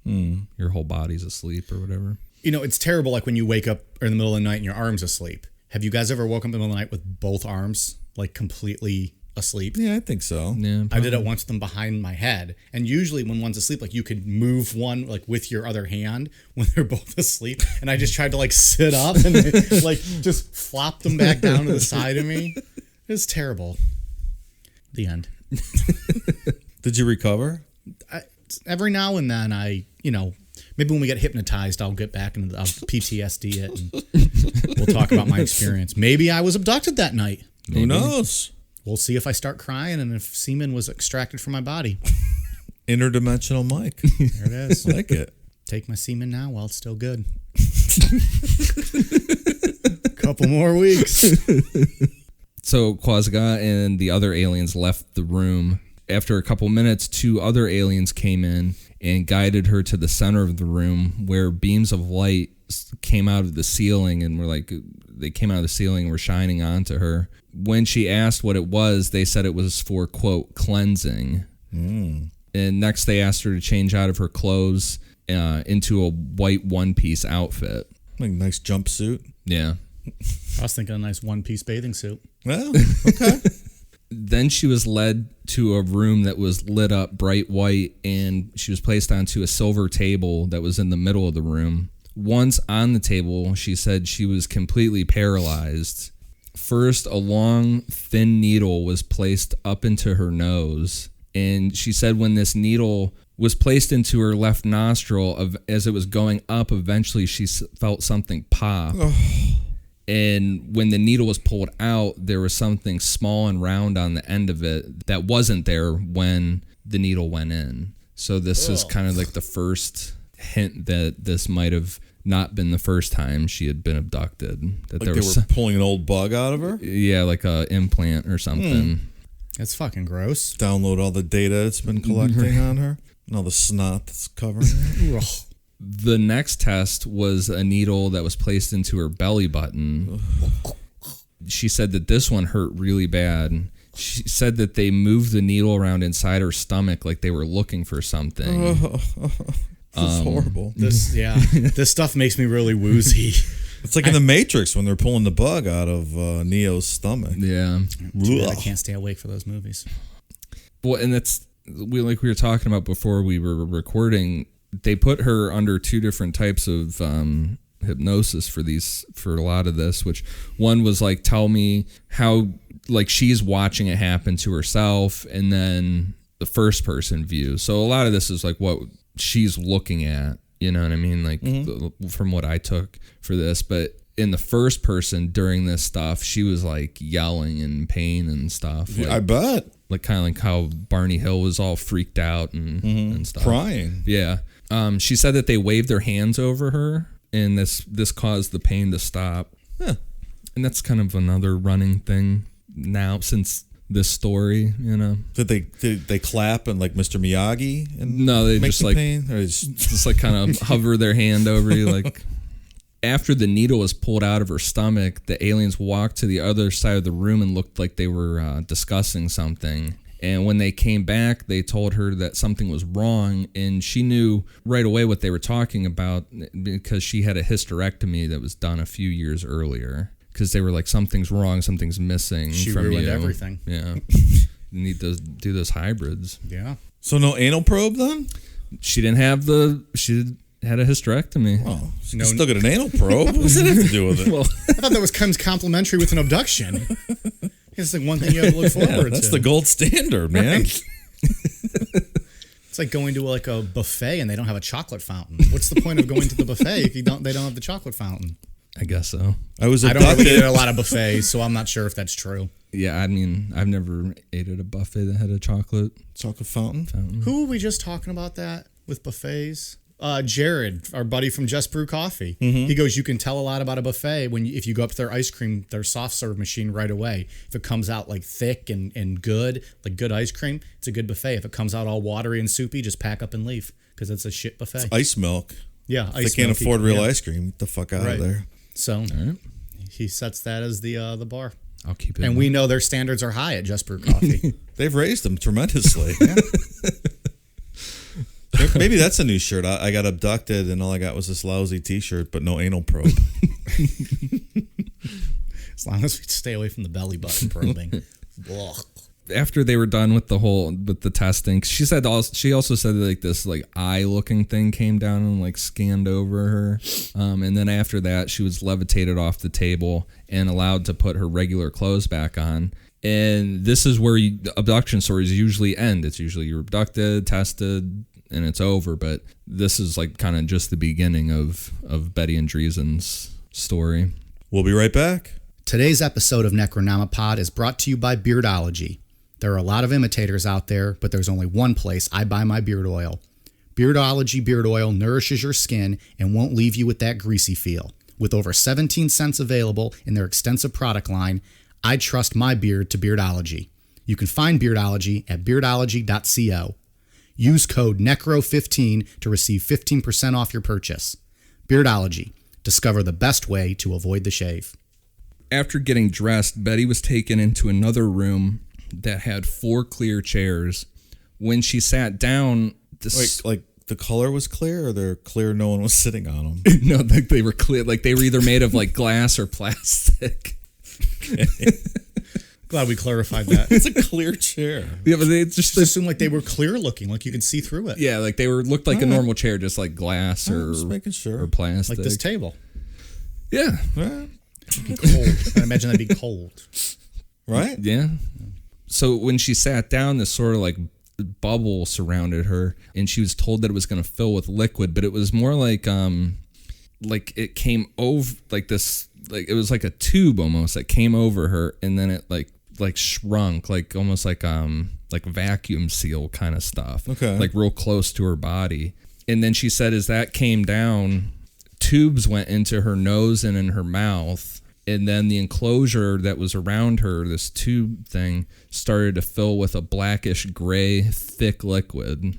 whole body's asleep or whatever. It's terrible. Like when you wake up in the middle of the night and your arm's asleep. Have you guys ever woke up in the middle of the night with both arms like completely asleep? Yeah, I think so. Yeah, I did it once with them behind my head. And usually when one's asleep, like you could move one like with your other hand when they're both asleep. And I just tried to like sit up and like just flop them back down to the side of me. It was terrible. The end. Did you recover? Every now and then maybe when we get hypnotized, I'll get back and I'll PTSD it and we'll talk about my experience. Maybe I was abducted that night. Maybe. Who knows? We'll see if I start crying and if semen was extracted from my body. Interdimensional Mike. There it is. I like it. Take my semen now while it's still good. Couple more weeks. So Quasiga and the other aliens left the room. After a couple minutes, 2 other aliens came in and guided her to the center of the room where beams of light came out of the ceiling and they came out of the ceiling and were shining onto her. When she asked what it was, they said it was for, quote, cleansing. And next they asked her to change out of her clothes into a white one-piece outfit. Like a nice jumpsuit. Yeah. I was thinking a nice one-piece bathing suit. Well, okay. Then she was led to a room that was lit up bright white, and she was placed onto a silver table that was in the middle of the room. Once on the table, she said she was completely paralyzed. First, a long, thin needle was placed up into her nose, and she said when this needle was placed into her left nostril, as it was going up, eventually she felt something pop. And when the needle was pulled out, there was something small and round on the end of it that wasn't there when the needle went in. So this is kind of like the first hint that this might have not been the first time she had been abducted. That Like they were pulling an old bug out of her? Yeah, like a implant or something. That's fucking gross. Download all the data it's been collecting on her and all the snot that's covering her. The next test was a needle that was placed into her belly button. She said that this one hurt really bad. She said that they moved the needle around inside her stomach like they were looking for something. This is horrible. This stuff makes me really woozy. It's like in The Matrix when they're pulling the bug out of Neo's stomach. Yeah. Too bad I can't stay awake for those movies. Well, and that's we were talking about before we were recording. They put her under 2 different types of hypnosis for a lot of this, which one was like, tell me how, like, she's watching it happen to herself, and then the first person view. So a lot of this is like what she's looking at, you know what I mean? Like from what I took for this, but in the first person during this stuff, she was like yelling in pain and stuff. Like, I bet. Like kind of like how Barney Hill was all freaked out and stuff. Crying. Yeah. She said that they waved their hands over her, and this caused the pain to stop. Yeah. And that's kind of another running thing now since this story, you know. Did they clap and like Mr. Miyagi? And no, they make just the like pain? Or just like kind of hover their hand over you. Like after the needle was pulled out of her stomach, the aliens walked to the other side of the room and looked like they were discussing something. And when they came back, they told her that something was wrong, and she knew right away what they were talking about because she had a hysterectomy that was done a few years earlier. Because they were like, something's wrong, something's missing. She from ruined you. everything. Yeah, you need to do those hybrids. Yeah. So no anal probe then? She didn't have she had a hysterectomy. Oh, she still got an anal probe. What does that have to do with it? Well, I thought that was comes complimentary with an abduction. It's like one thing you have to look forward to. That's the gold standard, man. It's like going to like a buffet and they don't have a chocolate fountain. What's the point of going to the buffet if they don't have the chocolate fountain? I guess so. I don't really eat at a lot of buffets, so I'm not sure if that's true. Yeah, I mean, I've never ate at a buffet that had a chocolate fountain. Who were we just talking about that with buffets? Jared, our buddy from Just Brew Coffee. He goes, you can tell a lot about a buffet if you go up to their ice cream, their soft serve machine right away. If it comes out like thick and good, like good ice cream, it's a good buffet. If it comes out all watery and soupy, just pack up and leave because it's a shit buffet. It's ice milk. Yeah, if they can't afford real ice cream, get the fuck out of there. So he sets that as the bar. I'll keep it. And we know their standards are high at Just Brew Coffee. They've raised them tremendously. Maybe that's a new shirt. I got abducted and all I got was this lousy t-shirt, but no anal probe. As long as we stay away from the belly button probing. After they were done with the testing, she also said that like this like eye looking thing came down and like scanned over her, and then after that she was levitated off the table and allowed to put her regular clothes back on. And this is where abduction stories usually end. It's usually you're abducted, tested, and it's over. But this is like kind of just the beginning of Betty Andreasson's story. We'll be right back. Today's episode of Necronomipod is brought to you by Beardology. There are a lot of imitators out there, but there's only one place I buy my beard oil. Beardology beard oil nourishes your skin and won't leave you with that greasy feel. With over 17 scents available in their extensive product line, I trust my beard to Beardology. You can find Beardology at beardology.co. Use code NECRO15 to receive 15% off your purchase. Beardology. Discover the best way to avoid the shave. After getting dressed, Betty was taken into another room that had 4 clear chairs. When she sat down... Wait, like the color was clear, or they're clear no one was sitting on them? No, like they were clear. Like they were either made of like glass or plastic. Glad we clarified that. It's a clear chair. Yeah, but they just assumed like they were clear looking, like you could see through it. Yeah, like they looked like a normal chair, just like glass or just making sure. or plastic. Like this table. Yeah. It'd be cold. I imagine that'd be cold. Right? Yeah. So when she sat down, this sort of like bubble surrounded her, and she was told that it was going to fill with liquid, but it was more like it came over like this, like it was like a tube almost that came over her, and then it like shrunk, like almost like vacuum seal kind of stuff. Okay. Like real close to her body. And then she said as that came down, tubes went into her nose and in her mouth, and then the enclosure that was around her, this tube thing, started to fill with a blackish gray thick liquid.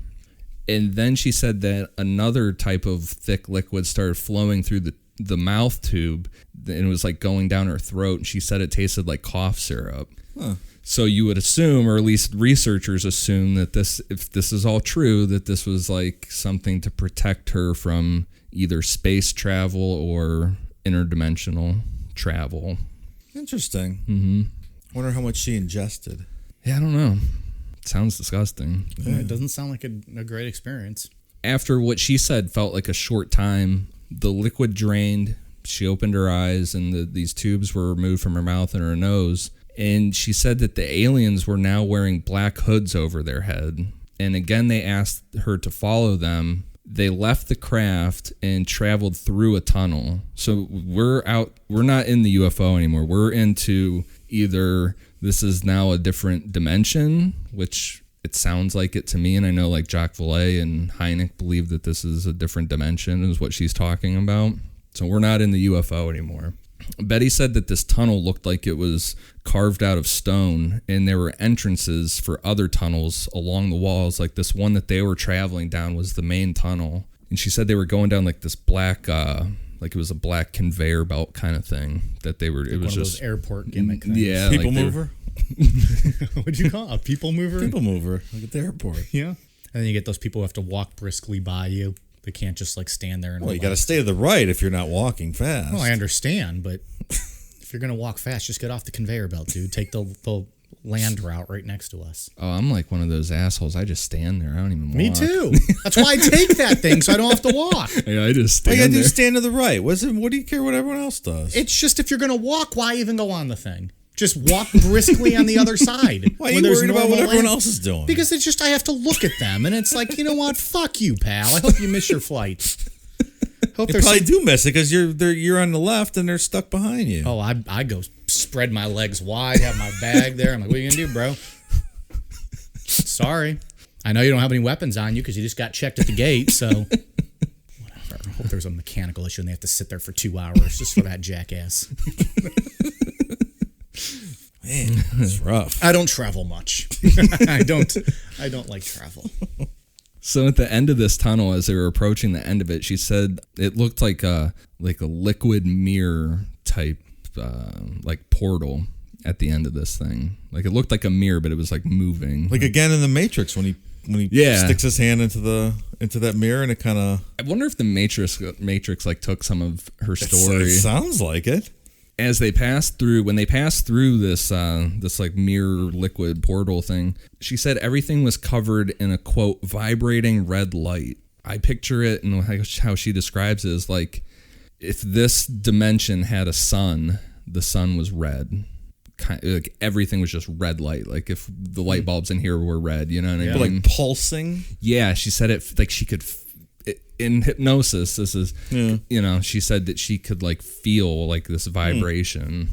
And then she said that another type of thick liquid started flowing through the mouth tube, and it was like going down her throat, and she said it tasted like cough syrup. Huh. So you would assume, or at least researchers assume, that if this is all true, that this was like something to protect her from either space travel or interdimensional travel. Interesting. Mm-hmm. Wonder how much she ingested. Yeah, I don't know. It sounds disgusting. Yeah, it doesn't sound like a great experience. After what she said felt like a short time, the liquid drained. She opened her eyes, and these tubes were removed from her mouth and her nose. And she said that the aliens were now wearing black hoods over their head. And again, they asked her to follow them. They left the craft and traveled through a tunnel. So we're not in the UFO anymore. We're into either this is now a different dimension, which it sounds like it to me. And I know like Jacques Vallée and Hynek believe that this is a different dimension is what she's talking about. So we're not in the UFO anymore. Betty said that this tunnel looked like it was carved out of stone, and there were entrances for other tunnels along the walls. Like this one that they were traveling down was the main tunnel. And she said they were going down like this black, like it was a black conveyor belt kind of thing that they were. It was one of just those airport gimmick things. Yeah, People like mover? What'd you call it? A people mover? People mover, like at the airport. Yeah. And then you get those people who have to walk briskly by you. They can't just like stand there and. Well, you got to stay to the right if you're not walking fast. Well, I understand, but if you're gonna walk fast, just get off the conveyor belt, dude. Take the land route right next to us. Oh, I'm like one of those assholes. I just stand there. I don't even walk. Me too. That's why I take that thing so I don't have to walk. Yeah, I just All stand you gotta do there. is stand to the right. What do you care what everyone else does? It's just if you're gonna walk, why even go on the thing? Just walk briskly on the other side. Why are you worried about what everyone else is doing? Because it's just I have to look at them, and it's like, you know what? Fuck you, pal. I hope you miss your flight. Hope you probably do miss it because you're on the left and they're stuck behind you. Oh, I go spread my legs wide, have my bag there. I'm like, what are you gonna do, bro? Sorry, I know you don't have any weapons on you because you just got checked at the gate. So whatever. I hope there's a mechanical issue and they have to sit there for 2 hours just for that jackass. Man, it's rough. I don't travel much. I don't like travel. So at the end of this tunnel, as they were approaching the end of it, she said it looked like a liquid mirror type like portal at the end of this thing. Like it looked like a mirror, but it was like moving. Like again in the Matrix when he sticks his hand into that mirror and it kind of. I wonder if the Matrix like took some of her story. It sounds like it. As they passed through, when they passed through this like mirror liquid portal thing, she said everything was covered in a quote vibrating red light. I picture it, and how she describes it is like if this dimension had a sun, the sun was red. Like everything was just red light. Like if the light bulbs in here were red, you know what I mean? Like pulsing. Yeah, she said it like she could. In hypnosis, this is, she said that she could like feel like this vibration.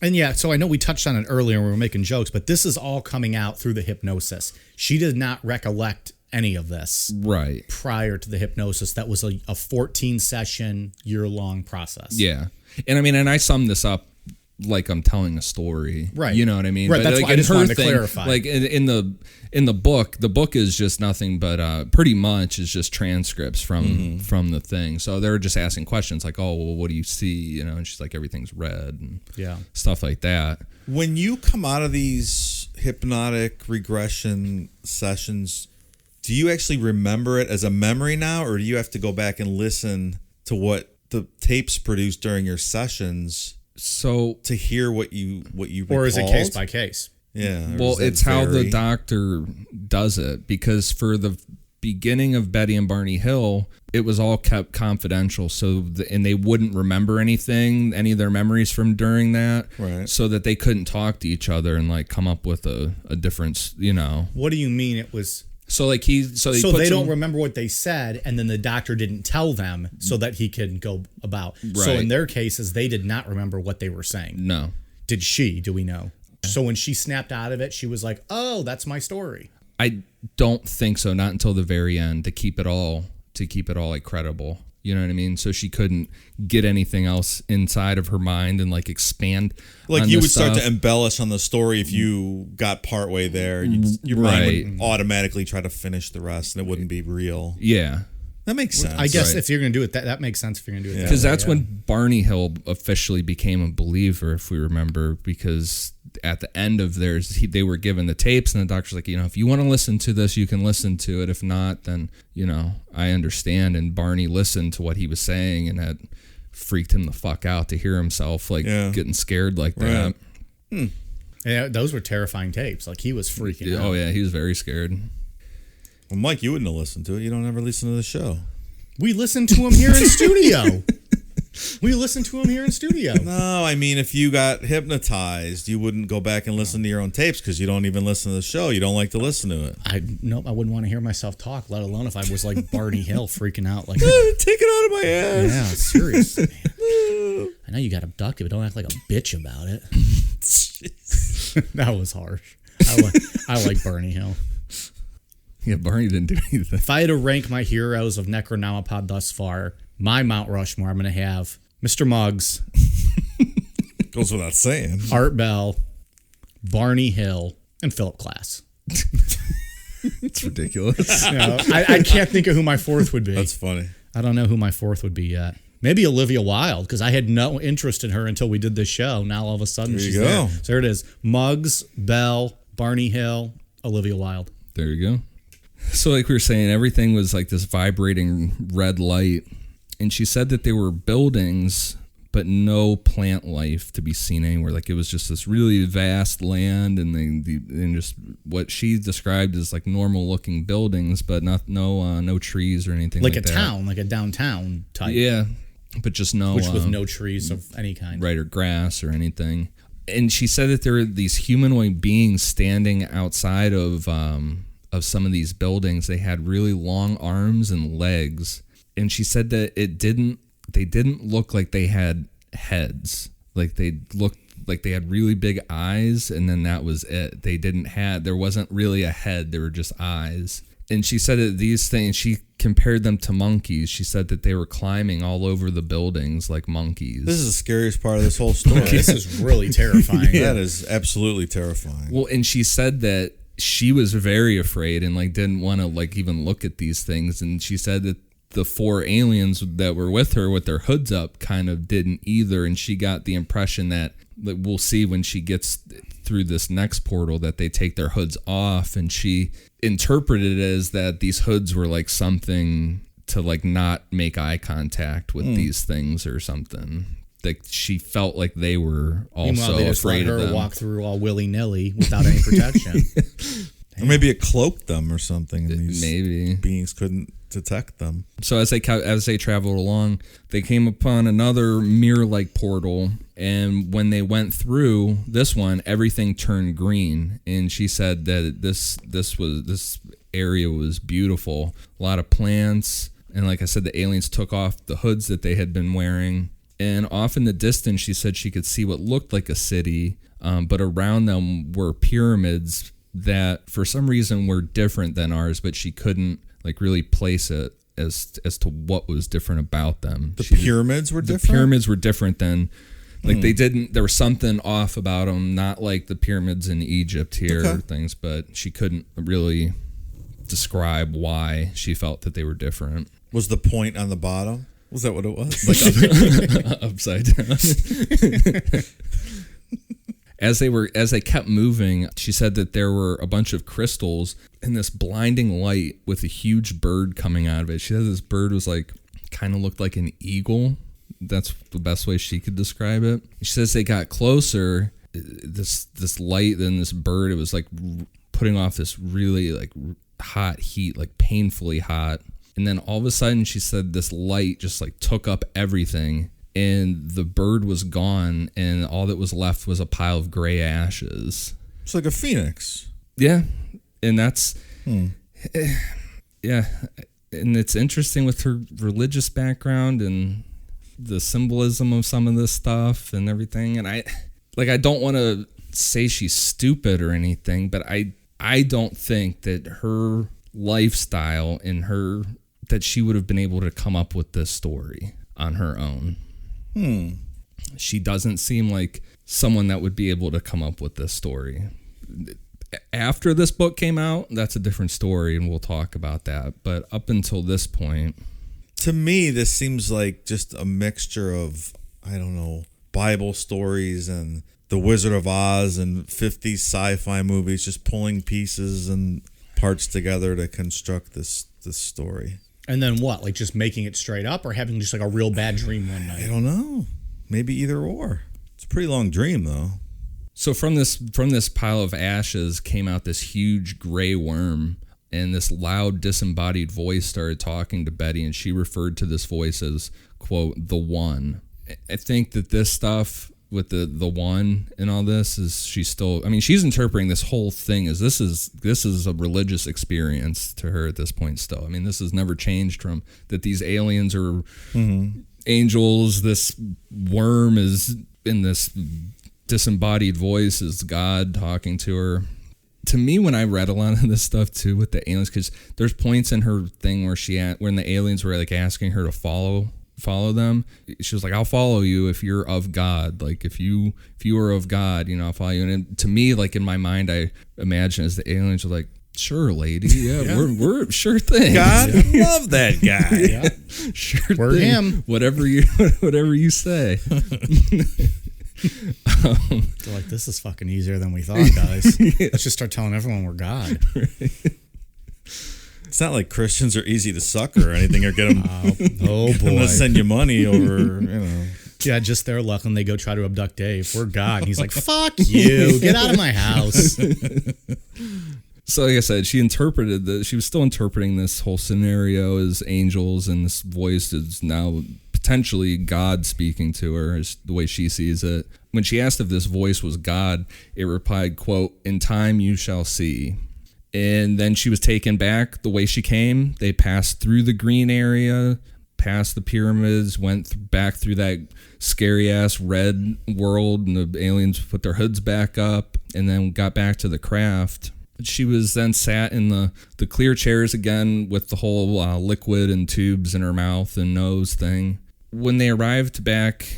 And yeah, so I know we touched on it earlier when we were making jokes, but this is all coming out through the hypnosis. She did not recollect any of this Right. prior to the hypnosis. That was a 14-session, year-long process. Yeah. And I mean, and I summed this up like I'm telling a story. Right. You know what I mean? Right, But that's like why I in just her wanted to thing, clarify. Like in the book, the book is just nothing but pretty much is just transcripts from the thing. So they're just asking questions like, oh, well, what do you see? You know, and she's like, everything's red and stuff like that. When you come out of these hypnotic regression sessions, do you actually remember it as a memory now, or do you have to go back and listen to what the tapes produced during your sessions So to hear what you Or is it recalled? case by case? Yeah. or well, does that it's how the vary? doctor does it, because for the beginning of Betty and Barney Hill, it was all kept confidential. So and they wouldn't remember anything, any of their memories from during that, Right. so that they couldn't talk to each other and like come up with a difference, you know. What do you mean it was... So like So they don't remember what they said, and then the doctor didn't tell them so that he could go about. So Right. in their cases, they did not remember what they were saying. No. Did she? Do we know? So when she snapped out of it, she was like, "Oh, that's my story." I don't think so. Not until the very end to keep it all like credible. You know what I mean? So she couldn't get anything else inside of her mind and like expand. Like on you this would start stuff. to embellish on the story if you got partway there. Your mind would automatically try to finish the rest, and it wouldn't be real. Yeah. That makes sense. I guess Right. if you're going to do it, that makes sense if you're going to do it. Because that way, that's when Barney Hill officially became a believer, if we remember, because at the end of theirs, they were given the tapes, and the doctor's like, you know, if you want to listen to this, you can listen to it. If not, then, you know, I understand. And Barney listened to what he was saying, and that freaked him the fuck out to hear himself, like, getting scared like that. Right. Yeah, those were terrifying tapes. Like, he was freaking out. Oh, yeah, he was very scared. Well, Mike, you wouldn't have listened to it. You don't ever listen to the show. We listened to him here in studio. We listened to him here in studio. No, I mean, if you got hypnotized, you wouldn't go back and listen to your own tapes because you don't even listen to the show. You don't like to listen to it. I wouldn't want to hear myself talk, let alone if I was like Barney Hill freaking out. Like, Take it out of my ass. yeah, seriously. I know you got abducted, but don't act like a bitch about it. That was harsh. I like Barney Hill. Yeah, Barney didn't do anything. If I had to rank my heroes of Necronomipod thus far, my Mount Rushmore, I'm going to have Mr. Muggs, Goes without saying. Art Bell, Barney Hill, and Philip Glass. It's ridiculous. You know, I can't think of who my fourth would be. That's funny. I don't know who my fourth would be yet. Maybe Olivia Wilde, because I had no interest in her until we did this show. Now all of a sudden she's go. there. So there it is. Muggs, Bell, Barney Hill, Olivia Wilde. There you go. So like we were saying, everything was like this vibrating red light. And she said that there were buildings, but no plant life to be seen anywhere. Like it was just this really vast land, and just what she described as like normal looking buildings, but no trees or anything like Like a that. town, like a downtown type. Yeah, but just no. Which with no trees of any kind. Right, or grass or anything. And she said that there were these humanoid beings standing outside of some of these buildings. They had really long arms and legs. And she said that they didn't look like they had heads. Like they looked like they had really big eyes, and then that was it. There wasn't really a head, there were just eyes. And she said that these things, she compared them to monkeys. She said that they were climbing all over the buildings like monkeys. This is the scariest part of this whole story. This is really terrifying. That is absolutely terrifying. Well, and she said that she was very afraid and like didn't want to like even look at these things. And she said that the four aliens that were with her with their hoods up kind of didn't either. And she got the impression that we'll see when she gets through this next portal that they take their hoods off. And she interpreted it as that these hoods were like something to like not make eye contact with these things or something. Like she felt like they were also Meanwhile, they just let afraid of her them. walk through all willy-nilly without any protection. Or maybe it cloaked them or something. And these Maybe. beings couldn't detect them. So as they traveled along, they came upon another mirror-like portal, and when they went through this one, everything turned green. And she said that this area was beautiful, a lot of plants, and like I said, the aliens took off the hoods that they had been wearing. And off in the distance, she said she could see what looked like a city, but around them were pyramids that for some reason were different than ours, but she couldn't like really place it as to what was different about them. The pyramids were different? The pyramids were different than, like there was something off about them, not like the pyramids in Egypt here or things, but she couldn't really describe why she felt that they were different. Was the point on the bottom? Was that what it was? Like upside down. As they kept moving, she said that there were a bunch of crystals and this blinding light with a huge bird coming out of it. She said this bird was like, kind of looked like an eagle. That's the best way she could describe it. She says they got closer, this light, then this bird, it was like putting off this really like hot heat, like painfully hot. And then all of a sudden, she said this light just like took up everything, and the bird was gone, and all that was left was a pile of gray ashes. It's like a phoenix. Yeah, and that's yeah, and it's interesting with her religious background and the symbolism of some of this stuff and everything. And I don't want to say she's stupid or anything, but I don't think that her lifestyle and that she would have been able to come up with this story on her own. She doesn't seem like someone that would be able to come up with this story. After this book came out, that's a different story, and we'll talk about that. But up until this point, to me, this seems like just a mixture of, I don't know, Bible stories and The Wizard of Oz and 50s sci-fi movies, just pulling pieces and parts together to construct this story. And then what? Like just making it straight up, or having just like a real bad dream one night? I don't know. Maybe either or. It's a pretty long dream, though. So from this pile of ashes came out this huge gray worm, and this loud disembodied voice started talking to Betty, and she referred to this voice as, quote, the one. I think that this stuff with the one and all this is she's interpreting this whole thing as this is a religious experience to her at this point still. I mean, this has never changed from that these aliens are angels, this worm is in this disembodied voice is God talking to her. To me, when I read a lot of this stuff too with the aliens, because there's points in her thing where when the aliens were like asking her to follow them, she was like, I'll follow you if you're of God. Like if you are of God, I'll follow you. And to me, like in my mind, I imagine as the aliens are like, sure, lady, yeah. we're sure thing. God, love that guy. Yeah. Sure, we're thing. him. Whatever you say. They're like, this is fucking easier than we thought, guys. Let's just start telling everyone we're God. Right. It's not like Christians are easy to sucker or anything, or get them. Oh boy, to send you money over. Yeah, just their luck when they go try to abduct Dave. We're God, and he's like, "Fuck you, get out of my house." So, like I said, she was still interpreting this whole scenario as angels, and this voice is now potentially God speaking to her, is the way she sees it. When she asked if this voice was God, it replied, quote, "In time you shall see." And then she was taken back the way she came. They passed through the green area, past the pyramids, went back through that scary-ass red world, and the aliens put their hoods back up, and then got back to the craft. She was then sat in the clear chairs again with the whole liquid and tubes in her mouth and nose thing. When they arrived back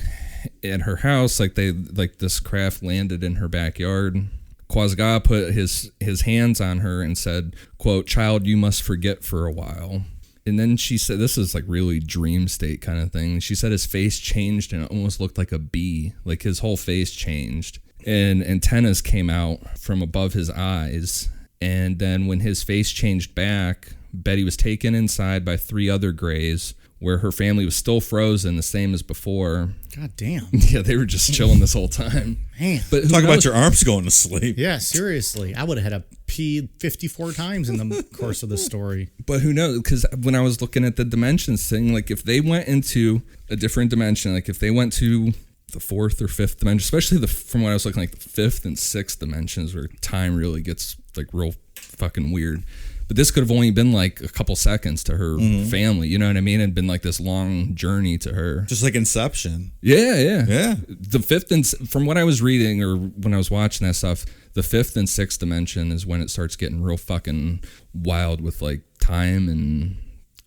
at her house, this craft landed in her backyard, Quasga put his hands on her and said, quote, "Child, you must forget for a while." And then she said, this is like really dream state kind of thing. She said his face changed and it almost looked like a bee. Like his whole face changed. And antennas came out from above his eyes. And then when his face changed back, Betty was taken inside by 3 other Greys, where her family was still frozen, the same as before. God damn. Yeah, they were just chilling this whole time. Man. But talk about your arms going to sleep. Yeah, seriously. I would have had to pee 54 times in the course of the story. But who knows? Because when I was looking at the dimensions thing, like if they went into a different dimension, like if they went to the 4th or 5th dimension, especially from when I was looking, like the 5th and 6th dimensions where time really gets like real fucking weird. But this could have only been like a couple seconds to her family. You know what I mean? It'd been like this long journey to her. Just like Inception. Yeah. The fifth and from what I was reading or when I was watching that stuff, the fifth and sixth dimension is when it starts getting real fucking wild with like time and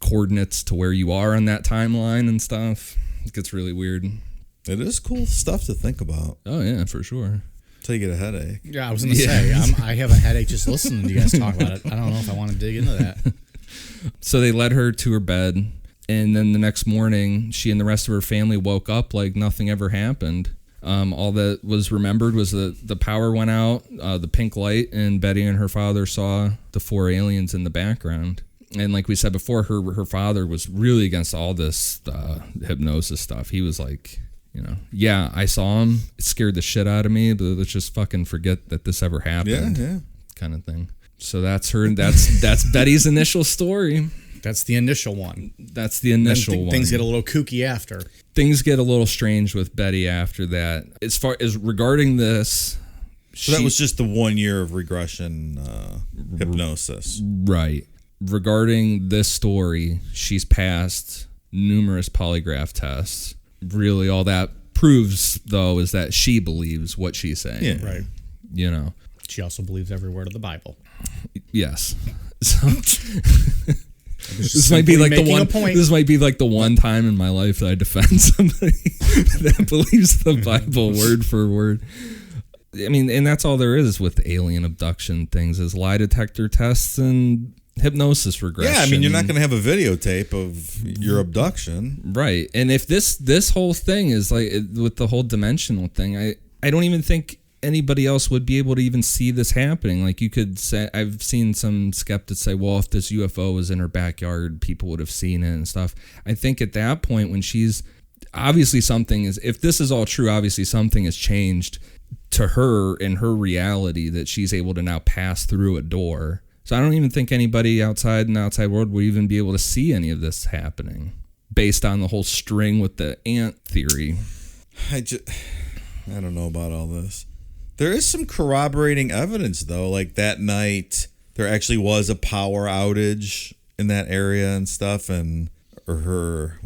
coordinates to where you are on that timeline and stuff. It gets really weird. It is cool stuff to think about. Oh yeah, for sure. Until you get a headache. Yeah, I was going to say, I have a headache just listening to you guys talk about it. I don't know if I want to dig into that. So they led her to her bed, and then the next morning, she and the rest of her family woke up like nothing ever happened. All that was remembered was the power went out, the pink light, and Betty and her father saw the 4 aliens in the background. And like we said before, her father was really against all this hypnosis stuff. He was like, yeah, I saw him. It scared the shit out of me, but let's just fucking forget that this ever happened. Yeah. Kind of thing. So that's her. That's Betty's initial story. That's the initial one. That's the initial one. Things get a little kooky after. Things get a little strange with Betty after that. As far as regarding this, so that was just the 1 year of regression hypnosis. Right. Regarding this story, she's passed numerous polygraph tests. Really, all that proves, though, is that she believes what she's saying. Yeah. Right. She also believes every word of the Bible. Yes. So this might be like the one. This might be like the one time in my life that I defend somebody that believes the Bible word for word. I mean, and that's all there is with alien abduction things: is lie detector tests and hypnosis regression. Yeah, I mean, you're not going to have a videotape of your abduction, right? And if this whole thing is like with the whole dimensional thing, I don't even think anybody else would be able to even see this happening. Like you could say, I've seen some skeptics say, well, if this UFO was in her backyard, people would have seen it and stuff. I think at that point when she's obviously something is, if this is all true, obviously something has changed to her in her reality that she's able to now pass through a door. So I don't even think anybody outside in the outside world would even be able to see any of this happening based on the whole string with the ant theory. I don't know about all this. There is some corroborating evidence, though. Like that night, there actually was a power outage in that area and stuff. And her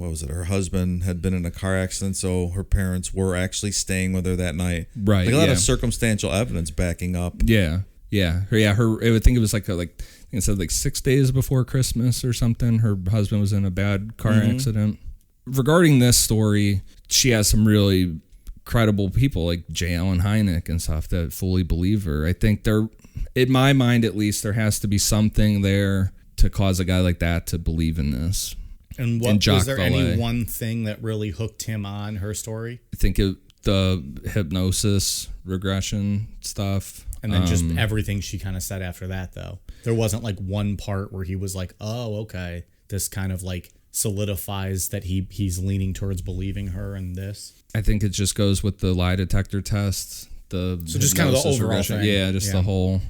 husband had been in a car accident, so her parents were actually staying with her that night. Right. Like a lot of circumstantial evidence backing up. Yeah. I would think it was it said like 6 days before Christmas or something. Her husband was in a bad car accident. Regarding this story, she has some really credible people like J. Allen Hynek and stuff that fully believe her. I think in my mind at least, there has to be something there to cause a guy like that to believe in this. And was there any one thing that really hooked him on her story? I think the hypnosis regression stuff. And then just everything she kind of said after that, though. There wasn't like one part where he was like, oh, okay, this kind of like solidifies that he's leaning towards believing her in this. I think it just goes with the lie detector tests. So just kind of the overall regression. thing. Yeah, just the whole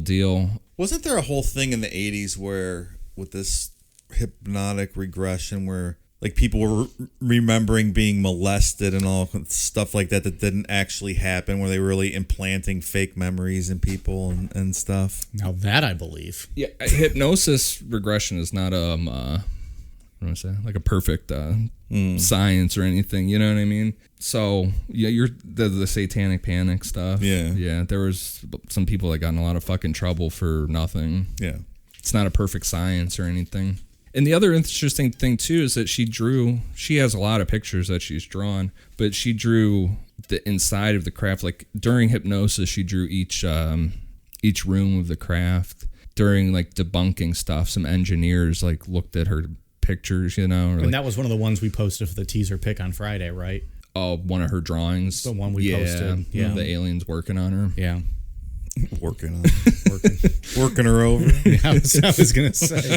deal. Wasn't there a whole thing in the 80s where with this hypnotic regression where like people were remembering being molested and all stuff like that didn't actually happen, where they were really implanting fake memories in people and stuff? Now that I believe. Yeah, hypnosis regression is not like a perfect science or anything. You know what I mean? So yeah, you're the satanic panic stuff. Yeah. There was some people that got in a lot of fucking trouble for nothing. Yeah, it's not a perfect science or anything. And the other interesting thing too is that she has a lot of pictures that she's drawn, but she drew the inside of the craft. Like during hypnosis, she drew each room of the craft. During like debunking stuff, some engineers like looked at her pictures, and that was one of the ones we posted for the teaser pic on Friday, right? Oh, one of her drawings. The one we posted. Yeah. The aliens working on her. Yeah. Working her over. Yeah, I was going to say.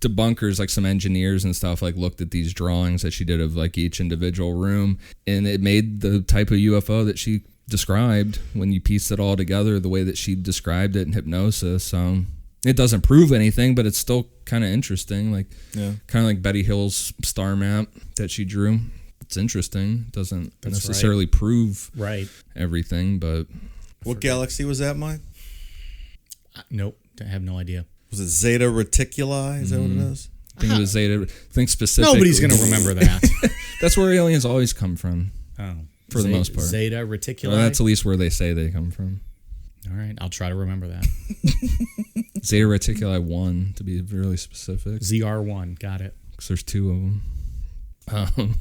Debunkers, like some engineers and stuff, like looked at these drawings that she did of like each individual room, and it made the type of UFO that she described when you piece it all together the way that she described it in hypnosis. It doesn't prove anything, but it's still kind of interesting. Like, kind of like Betty Hill's star map that she drew. It's interesting. It doesn't necessarily prove everything, but what galaxy was that, Mike? Nope. I have no idea. Was it Zeta Reticuli? Is that what it is? I think it was Zeta. Think specifically. Nobody's going to remember that. That's where aliens always come from. Oh, for the most part. Zeta Reticuli. Well, that's at least where they say they come from. All right, I'll try to remember that. Zeta Reticuli 1, to be really specific. ZR1, got it. Because there's 2 of them.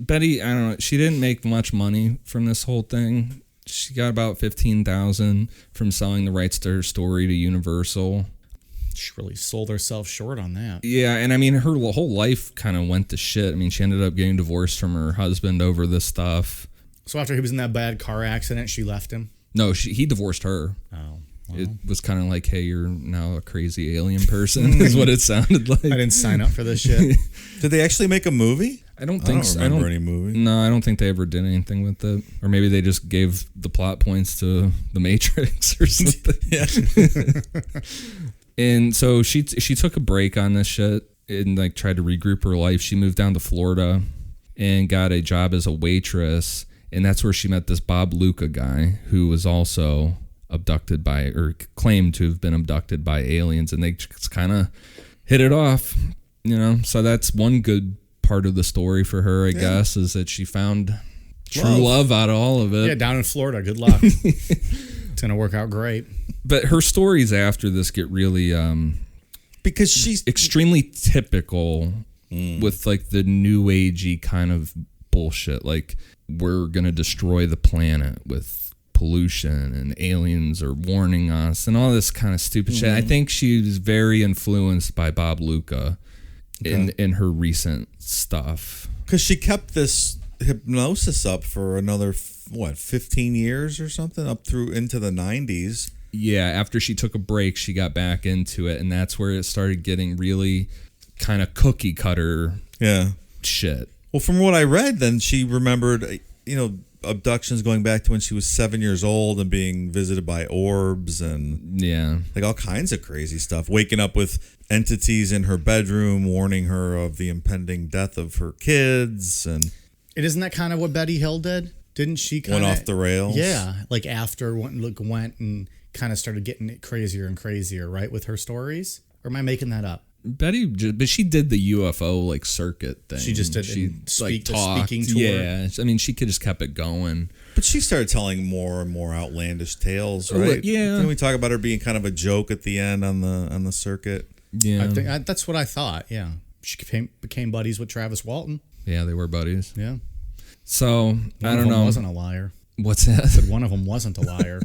Betty, I don't know, she didn't make much money from this whole thing. She got about $15,000 from selling the rights to her story to Universal. She really sold herself short on that. Yeah, and I mean, her whole life kind of went to shit. I mean, she ended up getting divorced from her husband over this stuff. So after he was in that bad car accident, she left him? No, he divorced her. Oh. Well. It was kind of like, hey, you're now a crazy alien person, is what it sounded like. I didn't sign up for this shit. Did they actually make a movie? I don't think so. I don't remember any movie. No, I don't think they ever did anything with it. Or maybe they just gave the plot points to The Matrix or something. Yeah. And so she took a break on this shit and like tried to regroup her life. She moved down to Florida and got a job as a waitress. And that's where she met this Bob Luca guy who was also abducted by, or claimed to have been abducted by aliens. And they just kind of hit it off, you know. So that's one good part of the story for her, I guess, is that she found true love out of all of it. Yeah, down in Florida. Good luck. It's going to work out great. But her stories after this get really because she's extremely typical with like the new agey kind of bullshit. Like, we're going to destroy the planet with pollution and aliens are warning us and all this kind of stupid shit. I think she was very influenced by Bob Luca in her recent stuff. Because she kept this hypnosis up for another, 15 years or something, up through into the 90s. Yeah, after she took a break, she got back into it, and that's where it started getting really kind of cookie cutter shit. Well, from what I read, then she remembered, abductions going back to when she was 7 years old and being visited by orbs and like all kinds of crazy stuff. Waking up with entities in her bedroom, warning her of the impending death of her kids. And isn't that kind of what Betty Hill did? Didn't she kind of went off the rails? Yeah, like after went and kind of started getting it crazier and crazier, right, with her stories? Or am I making that up? Betty, but she did the UFO like circuit thing. She just did. She like talked. Speaking tour. Yeah, I mean, she could just kept it going. But she started telling more and more outlandish tales, right? Yeah. Didn't we talk about her being kind of a joke at the end on the circuit? Yeah, I think that's what I thought. Yeah, she became buddies with Travis Walton. Yeah, they were buddies. Yeah. So One I of don't them know. Wasn't a liar. What's that? I said one of them wasn't a liar.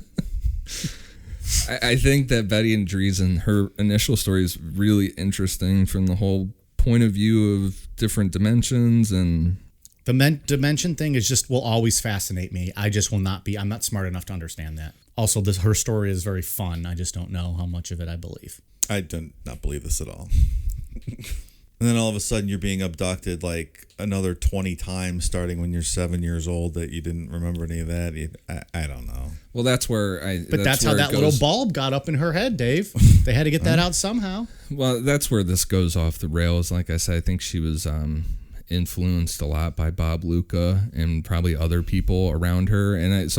I think that Betty Andreasson, her initial story is really interesting from the whole point of view of different dimensions, and the dimension thing will always fascinate me. I just will not be. I'm not smart enough to understand that. Also, her story is very fun. I just don't know how much of it I believe. I do not believe this at all. And then all of a sudden you're being abducted like another 20 times starting when you're 7 years old that you didn't remember any of that. I don't know. Well, that's where that's how that little bulb got up in her head, Dave. They had to get that out somehow. Well, that's where this goes off the rails. Like I said, I think she was influenced a lot by Bob Luca and probably other people around her. And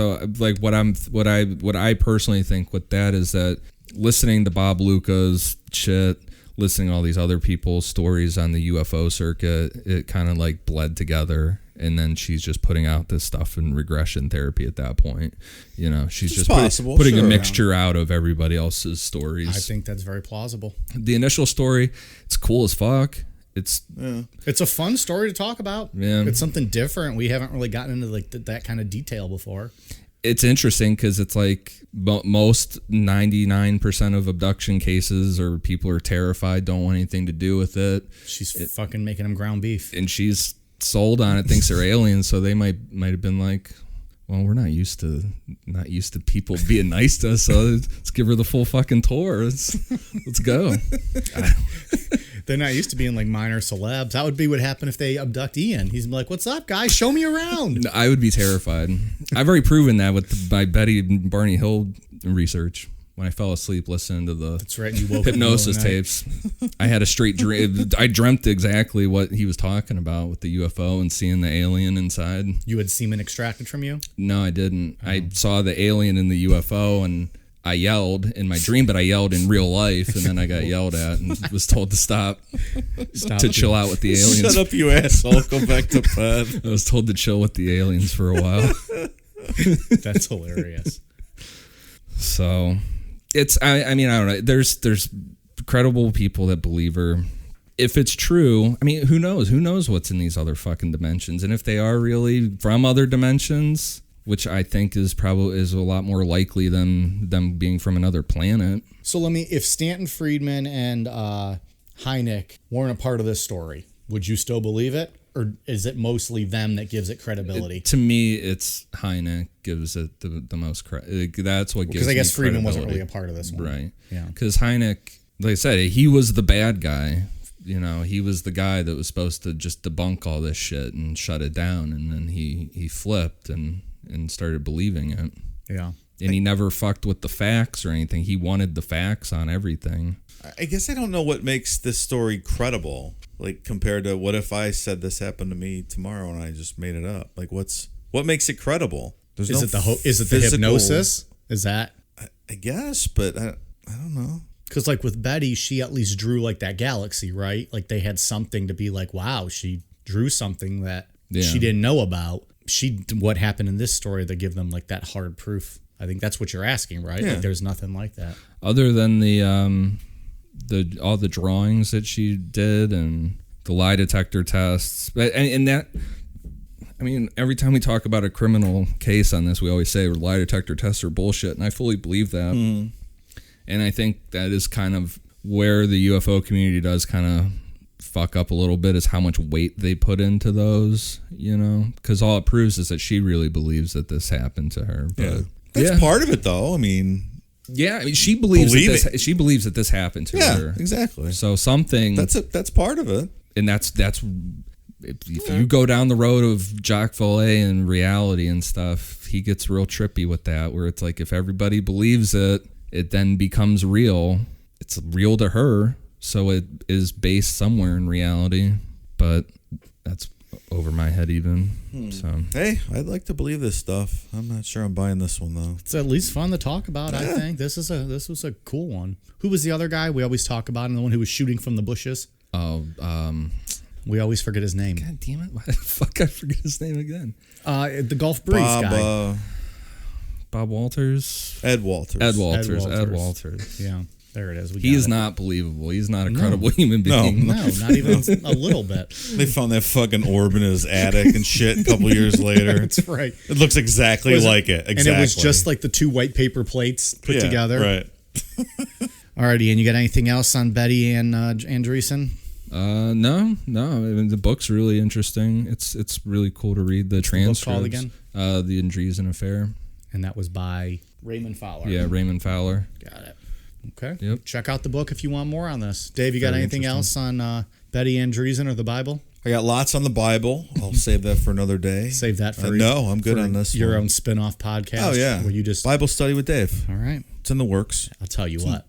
what I personally think with that is that listening to Bob Luca's shit, listening to all these other people's stories on the UFO circuit, it kind of like bled together. And then she's just putting out this stuff in regression therapy at that point. You know, she's just putting a mixture out of everybody else's stories. I think that's very plausible. The initial story, it's cool as fuck. It's a fun story to talk about. Yeah. It's something different. We haven't really gotten into like that kind of detail before. It's interesting because it's like most 99% of abduction cases or people are terrified, don't want anything to do with it. She's fucking making them ground beef. And she's sold on it, thinks they're aliens, so they might have been like, well, we're not used to people being nice to us, so let's give her the full fucking tour. Let's go. They're not used to being like minor celebs. That would be what happened if they abduct Ian. He's like, "What's up, guys? Show me around." I would be terrified. I've already proven that with my Betty and Barney Hill research. When I fell asleep listening to the you woke hypnosis tapes, I had a straight dream. I dreamt exactly what he was talking about with the UFO and seeing the alien inside. You had semen extracted from you? No, I didn't. I saw the alien in the UFO, and I yelled in my dream, but I yelled in real life, and then I got yelled at and was told to stop to chill out with the aliens. Shut up, you asshole. Go back to bed. I was told to chill with the aliens for a while. That's hilarious. So it's, I mean, I don't know. There's credible people that believe her. If it's true, I mean, who knows? Who knows what's in these other fucking dimensions? And if they are really from other dimensions, which I think is a lot more likely than them being from another planet. So if Stanton Friedman and Hynek weren't a part of this story, would you still believe it? Or is it mostly them that gives it credibility? To me, it's Hynek gives it the most credit. That's what gives it. Because I guess Friedman wasn't really a part of this one. Right. Yeah. Because Hynek, like I said, he was the bad guy. You know, he was the guy that was supposed to just debunk all this shit and shut it down. And then he flipped and started believing it. Yeah. And he never fucked with the facts or anything. He wanted the facts on everything. I guess I don't know what makes this story credible. Like, compared to what if I said this happened to me tomorrow and I just made it up? Like, what makes it credible? There's Is it the hypnosis? Is that? I guess, but I don't know. Because like with Betty, she at least drew like that galaxy, right? Like they had something to be like, wow, she drew something that she didn't know about. What happened in this story to give them like that hard proof? I think that's what you're asking, right? Yeah. Like there's nothing like that. Other than all the drawings that she did and the lie detector tests, and that, I mean, every time we talk about a criminal case on this, we always say lie detector tests are bullshit, and I fully believe that. Mm. And I think that is kind of where the UFO community does kind of fuck up a little bit, is how much weight they put into those, you know, because all it proves is that she really believes that this happened to her. But that's part of it, though. I mean, yeah, I mean, she believes she believes that this happened to her. Yeah, exactly. So something that's part of it, and that's if you go down the road of Jacques Vallée and reality and stuff, he gets real trippy with that, where it's like if everybody believes it, it then becomes real. It's real to her, so it is based somewhere in reality, but that's over my head even. So hey, I'd like to believe this stuff. I'm not sure I'm buying this one though. It's at least fun to talk about. I think this was a cool one. Who was the other guy we always talk about, and the one who was shooting from the bushes? We always forget his name. God damn it! Why the fuck I forget his name again? The Gulf Breeze guy. Bob Walters. Ed Walters. Ed Walters. Yeah. There it is. He is not believable. He's not a credible human being. No, not even a little bit. They found that fucking orb in his attic and shit a couple years later. That's right. It looks exactly like it. Exactly. And it was just like the two white paper plates put together. Right. All right, Ian, you got anything else on Betty and Andreasson? No. I mean, the book's really interesting. It's really cool to read the transcripts. What's the book called again? The Andreasson Affair. And that was by Raymond Fowler. Yeah, Raymond Fowler. Got it. Okay. Yep. Check out the book if you want more on this. Dave, you got anything else on Betty Andreasson or the Bible? I got lots on the Bible. I'll save that for another day. Save that for no, I'm good on this. Your own spin-off podcast. Oh yeah, where you just Bible study with Dave. All right, it's in the works. I'll tell you what,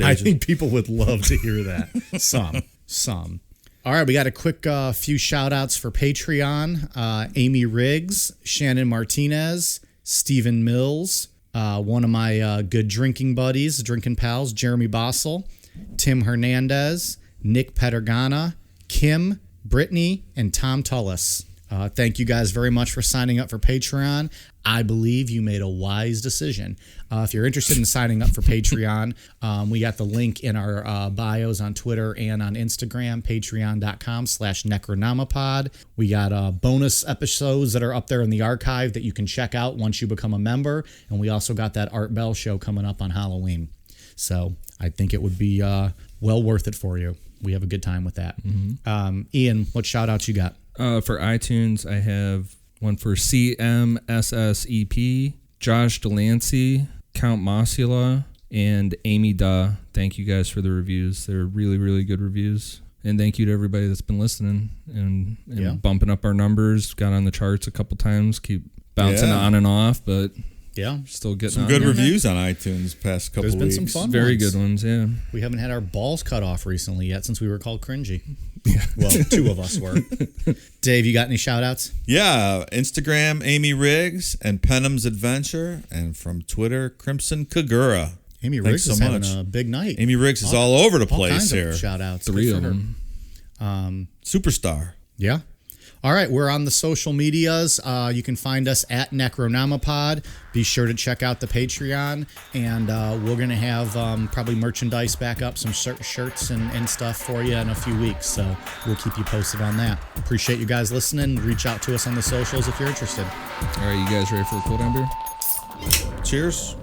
I think people would love to hear that. Some. All right, we got a quick few shout-outs for Patreon. Amy Riggs, Shannon Martinez, Stephen Mills, one of my good drinking buddies, drinking pals, Jeremy Bossel, Tim Hernandez, Nick Pedergana, Kim, Brittany, and Tom Tullis. Thank you guys very much for signing up for Patreon. I believe you made a wise decision. If you're interested in signing up for Patreon, we got the link in our bios on Twitter and on Instagram, patreon.com/Necronomipod. We got bonus episodes that are up there in the archive that you can check out once you become a member. And we also got that Art Bell show coming up on Halloween. So I think it would be well worth it for you. We have a good time with that. Mm-hmm. Ian, what shout outs you got? For iTunes, I have one for CMSSEP, Josh Delancey, Count Mosula, and Amy Duh. Thank you guys for the reviews. They're really, really good reviews. And thank you to everybody that's been listening and bumping up our numbers. Got on the charts a couple times. Keep bouncing on and off, but Yeah. Still getting Some on good there. reviews on iTunes past couple There's been weeks. some fun Very ones. good ones, yeah. We haven't had our balls cut off recently yet since we were called cringy. Yeah. Well, 2 of us were. Dave, you got any shout-outs? Yeah, Instagram, Amy Riggs and Penham's Adventure, and from Twitter, Crimson Kagura. Amy Thanks Riggs so is having much. a big night. Amy Riggs is all over the All place kinds here. of shout-outs. 3 Good of for her. them. Superstar. Yeah. All right, we're on the social medias. You can find us at Necronomipod. Be sure to check out the Patreon, and we're going to have probably merchandise back up, some shirts and stuff for you in a few weeks, so we'll keep you posted on that. Appreciate you guys listening. Reach out to us on the socials if you're interested. All right, you guys ready for a cold, Amber? Cheers.